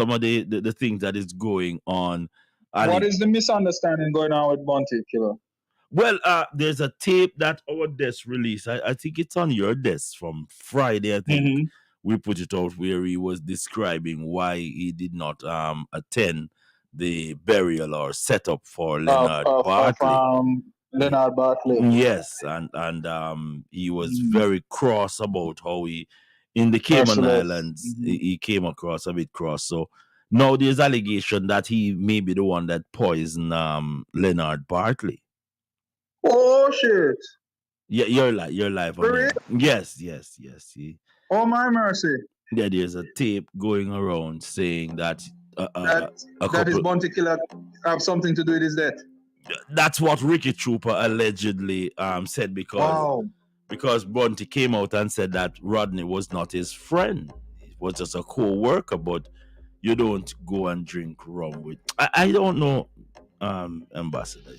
of the things that is going on. What is the misunderstanding going on with Bounty Killer? Well, there's a tape that our desk released. I think it's on your desk from Friday. I think we put it out where he was describing why he did not attend the burial or setup for Leonard Bartley. Leonard Bartley. Yes, and he was very cross about how he in the Cayman Islands he came across a bit cross. So now there's allegation that he may be the one that poisoned Leonard Bartley. Oh shit! Yeah, you're live on really? Yes. Oh my mercy! Yeah, there's a tape going around saying that that his Bounty Killer have something to do with his death. That's what Ricky Trooper allegedly said because Bounty came out and said that Rodney was not his friend; he was just a co-worker. But you don't go and drink rum with. I don't know, Ambassador.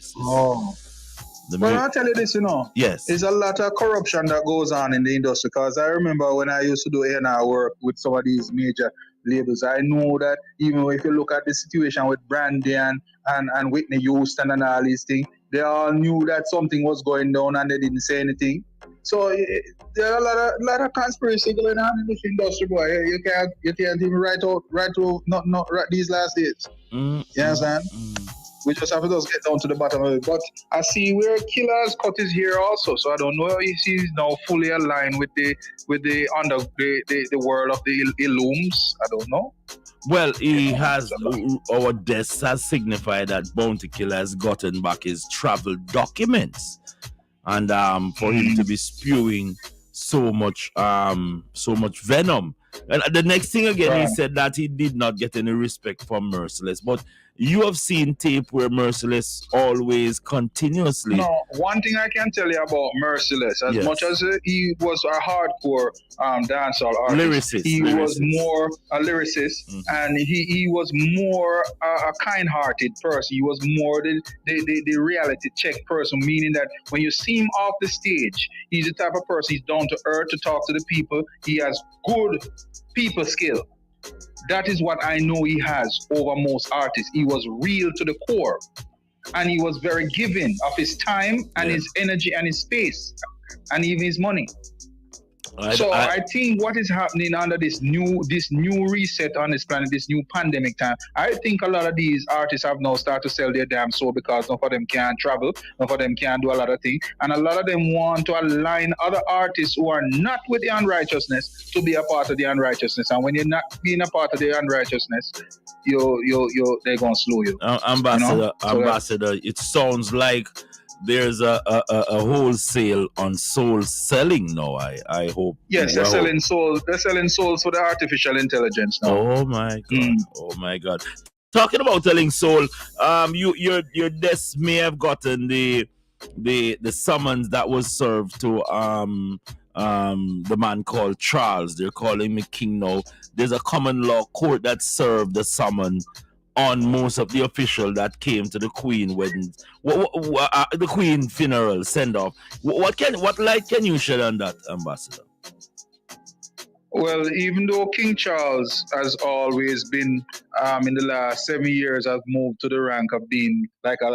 Well, I'll tell you this, Yes. There's a lot of corruption that goes on in the industry because I remember when I used to do A&R work with some of these major labels, I know that even if you look at the situation with Brandy and Whitney Houston and all these things, they all knew that something was going down and they didn't say anything. So there are a lot of conspiracy going on in this industry, boy. You can't even write these last days. You understand? We just have to just get down to the bottom of it. But I see where Killer's cut his hair also, so I don't know if he's now fully aligned with the world of the Illums. I don't know. Well, he has our desk has signified that Bounty Killer has gotten back his travel documents, and for him to be spewing so much venom. And the next thing again, he said that he did not get any respect from Merciless, but you have seen tape where Merciless always continuously. No, one thing I can tell you about Merciless, as much as he was a hardcore dancehall artist, he was more a lyricist, and he was more a kind-hearted person. He was more the reality check person, meaning that when you see him off the stage, he's the type of person, he's down to earth to talk to the people. He has good people skill. That is what I know he has over most artists. He was real to the core, and he was very giving of his time and his energy and his space and even his money. I think what is happening under this new reset on this planet, this new pandemic time, I think a lot of these artists have now started to sell their damn soul because none of them can travel, none of them can do a lot of things, and a lot of them want to align other artists who are not with the unrighteousness to be a part of the unrighteousness. And when you're not being a part of the unrighteousness, they're gonna slow you. Ambassador, it sounds like there's a wholesale on soul selling now. I hope. Yes, they're selling souls. They're selling souls for the artificial intelligence now. Oh my god! Oh my god! Talking about selling soul, your desk may have gotten the summons that was served to the man called Charles. They're calling me King now. There's a common law court that served the summon on most of the officials that came to the Queen wedding, the Queen funeral send off. What light can you shed on that, Ambassador? Well, even though King Charles has always been, in the last 7 years, has moved to the rank of being like a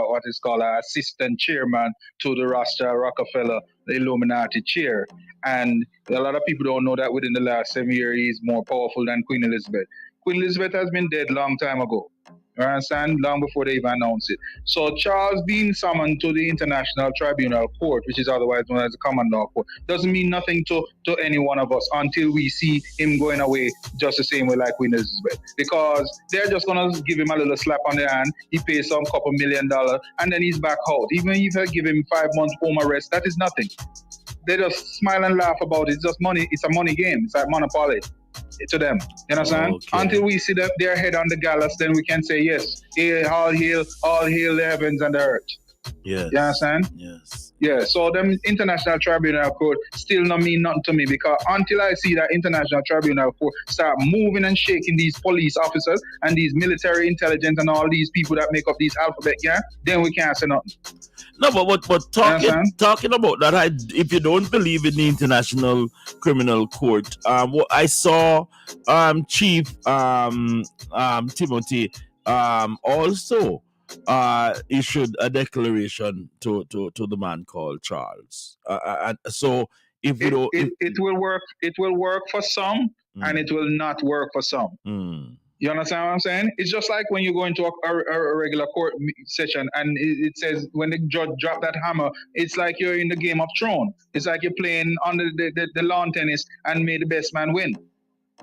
what is called an assistant chairman to the Rockefeller, the Illuminati chair, and a lot of people don't know that within the last 7 years he's more powerful than Queen Elizabeth. Queen Elizabeth has been dead long time ago. You understand? Long before they even announced it. So Charles being summoned to the International Tribunal Court, which is otherwise known as the Common Law Court, doesn't mean nothing to any one of us until we see him going away just the same way like Queen Elizabeth. Because they're just going to give him a little slap on the hand, he pays some couple $1 million, and then he's back out. Even if I give him 5 months home arrest, that is nothing. They just smile and laugh about it. It's just money. It's a money game. It's like Monopoly. to them. You understand? Okay. Until we see their head on the gallows, then we can say yes. All hail the heavens and the earth. Yes. You understand? Yes. Yeah, so them international tribunal court still not mean nothing to me, because until I see that international tribunal court start moving and shaking these police officers and these military intelligence and all these people that make up these alphabet, then we can't say nothing. No, but talking about that, if you don't believe in the International Criminal Court, what I saw, Chief Timothy also issued a declaration to the man called Charles. And so if we don't, it will work for some, and it will not work for some. You understand what I'm saying? It's just like when you go into a regular court session and it says when the judge drop that hammer, it's like you're in the Game of Thrones. It's like you're playing on the lawn tennis and may the best man win.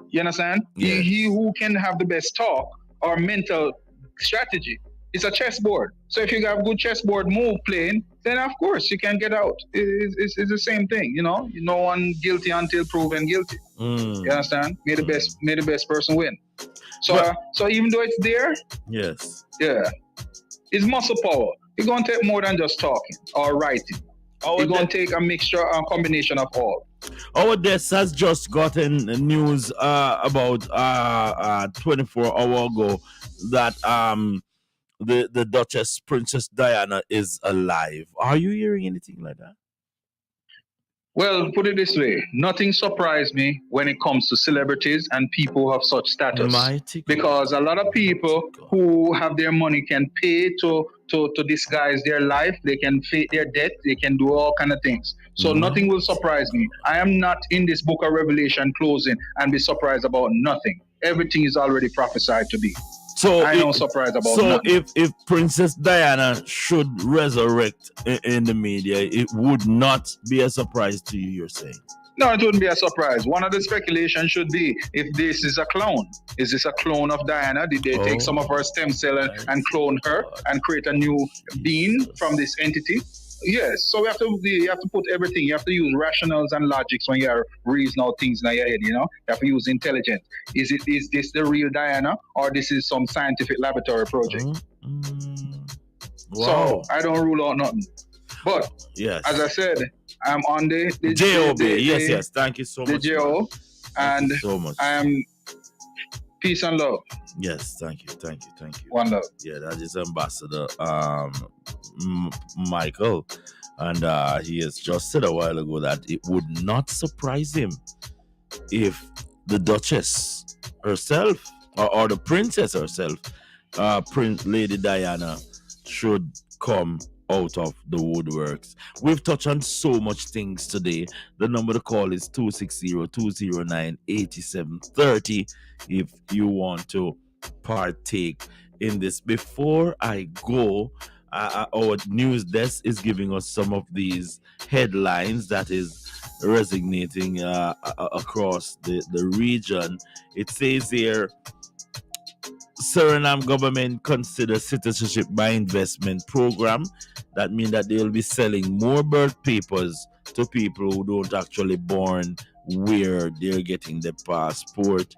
You understand? Yes. He who can have the best talk or mental strategy. It's a chessboard. So if you have good chessboard move playing, then of course you can get out. It's the same thing, you know. No one guilty until proven guilty. You understand? May the best person win. So even though it's there, yes, it's muscle power. It's gonna take more than just talking or writing. It's gonna take a mixture and combination of all. Our desk has just gotten news about 24 hours ago that the Duchess Princess Diana is alive. Are you hearing anything like that? Well, put it this way, nothing surprised me when it comes to celebrities and people of such status. Because a lot of people who have their money can pay to disguise their life, they can fake their death, they can do all kind of things. So nothing will surprise me. I am not in this book of Revelation closing and be surprised about nothing. Everything is already prophesied to be. So I'm not surprised about nothing. if Princess Diana should resurrect in the media, it would not be a surprise to you, you're saying? No, it wouldn't be a surprise. One of the speculations should be if this is a clone. Is this a clone of Diana? Did they take some of her stem cell and clone her and create a new being from this entity? Yes. So you have to put everything. You have to use rationals and logics when you are reasoning out things in your head. You know, you have to use intelligence. Is this the real Diana, or this is some scientific laboratory project? Wow. So I don't rule out nothing. But yes, as I said, I'm on the JOB. Yes. Thank you so much. The JO, and so much. I am peace and love. Yes, thank you. One love. Yeah, that is Ambassador Michael, and he has just said a while ago that it would not surprise him if the Duchess herself or the Princess herself, Lady Diana, should come out of the woodworks. We've touched on so much things today. The number to call is 260-209-8730 if you want to partake in this. Before I go, our news desk is giving us some of these headlines that is resonating across the region. It says here, Suriname government considers citizenship by investment program. That means that they'll be selling more birth papers to people who don't actually born where they're getting the passport.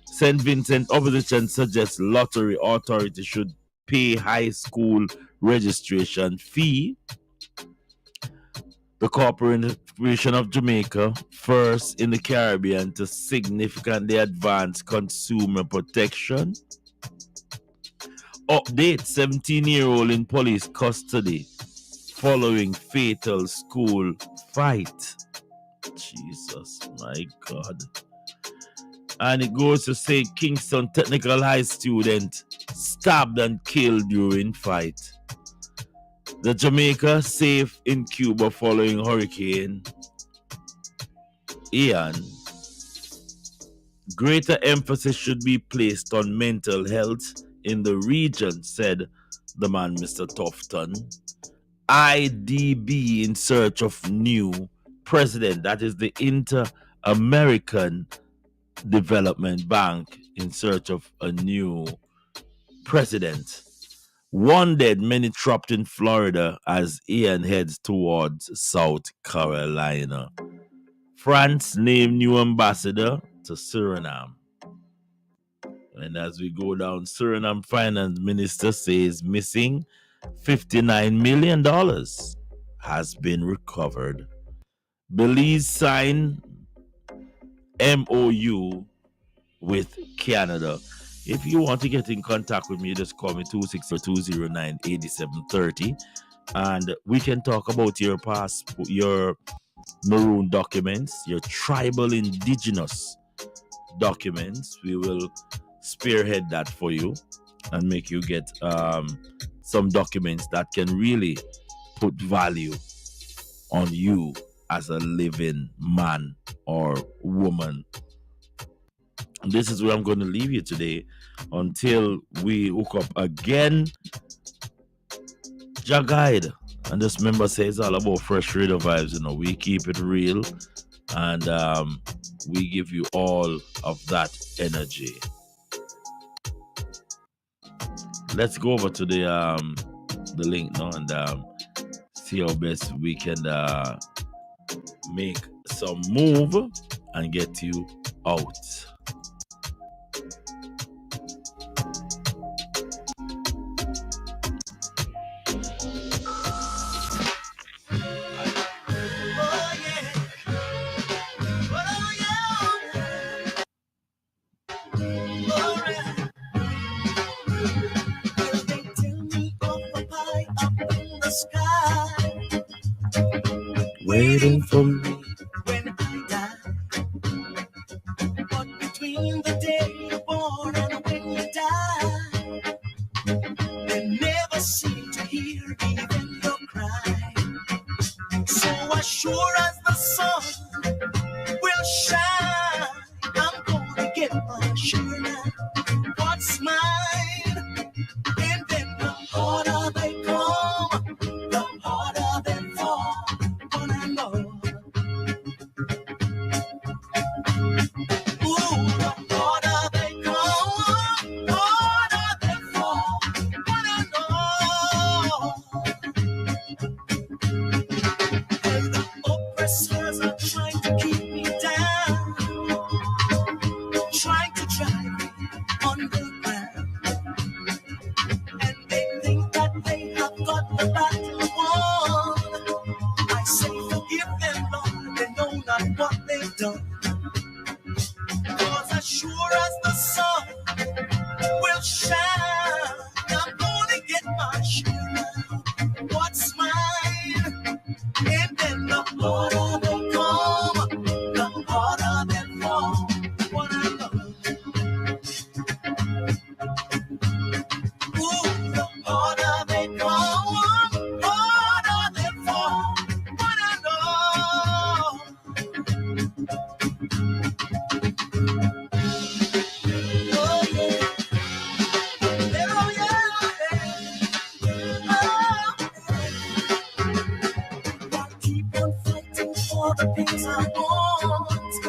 St. Vincent opposition suggests lottery authority should pay high school registration fee. The Corporation of Jamaica, first in the Caribbean to significantly advance consumer protection. Update, 17-year-old in police custody following fatal school fight. Jesus, my God. And it goes to say Kingston Technical High student stabbed and killed during fight. The Jamaica safe in Cuba following Hurricane Ian. Greater emphasis should be placed on mental health in the region, said the man, Mr. Tufton. IDB in search of new president. That is the Inter-American Development Bank in search of a new president. One dead, many trapped in Florida as Ian heads towards South Carolina. France named new ambassador to Suriname. And as we go down, Suriname finance minister says missing $59 million has been recovered. Belize signed MOU with Canada. If you want to get in contact with me, just call me 260-209-8730 and we can talk about your passport, your Maroon documents, your tribal indigenous documents. We will spearhead that for you and make you get some documents that can really put value on you as a living man or woman. And this is where I'm going to leave you today until we hook up again. Your guide. And this member says all about Freshradiovybz. You know, we keep it real and we give you all of that energy. Let's go over to the link now and see how best we can make some move and get you out. Waiting for me when I die. But between the day you're born and when you die, they never seem to hear even your cry. So as sure as the sun will shine, I'm gonna get my share now. What's mine? And then the harder they come, the harder they fall. One and more. Ooh, the harder they come, harder they fall. One and all. And the oppressors are trying to keep me down, trying to drive me underground. And they think that they have got the battle won. I say forgive them, Lord, they know not what they've done. Cause as sure as the sun will shine, I'm gonna get my share now. What's mine? And then the harder they come, the harder they fall. What I know. Ooh, the harder they come, harder they fall. What I know. Oh yeah, oh yeah, oh. I keep on fighting for the things I want.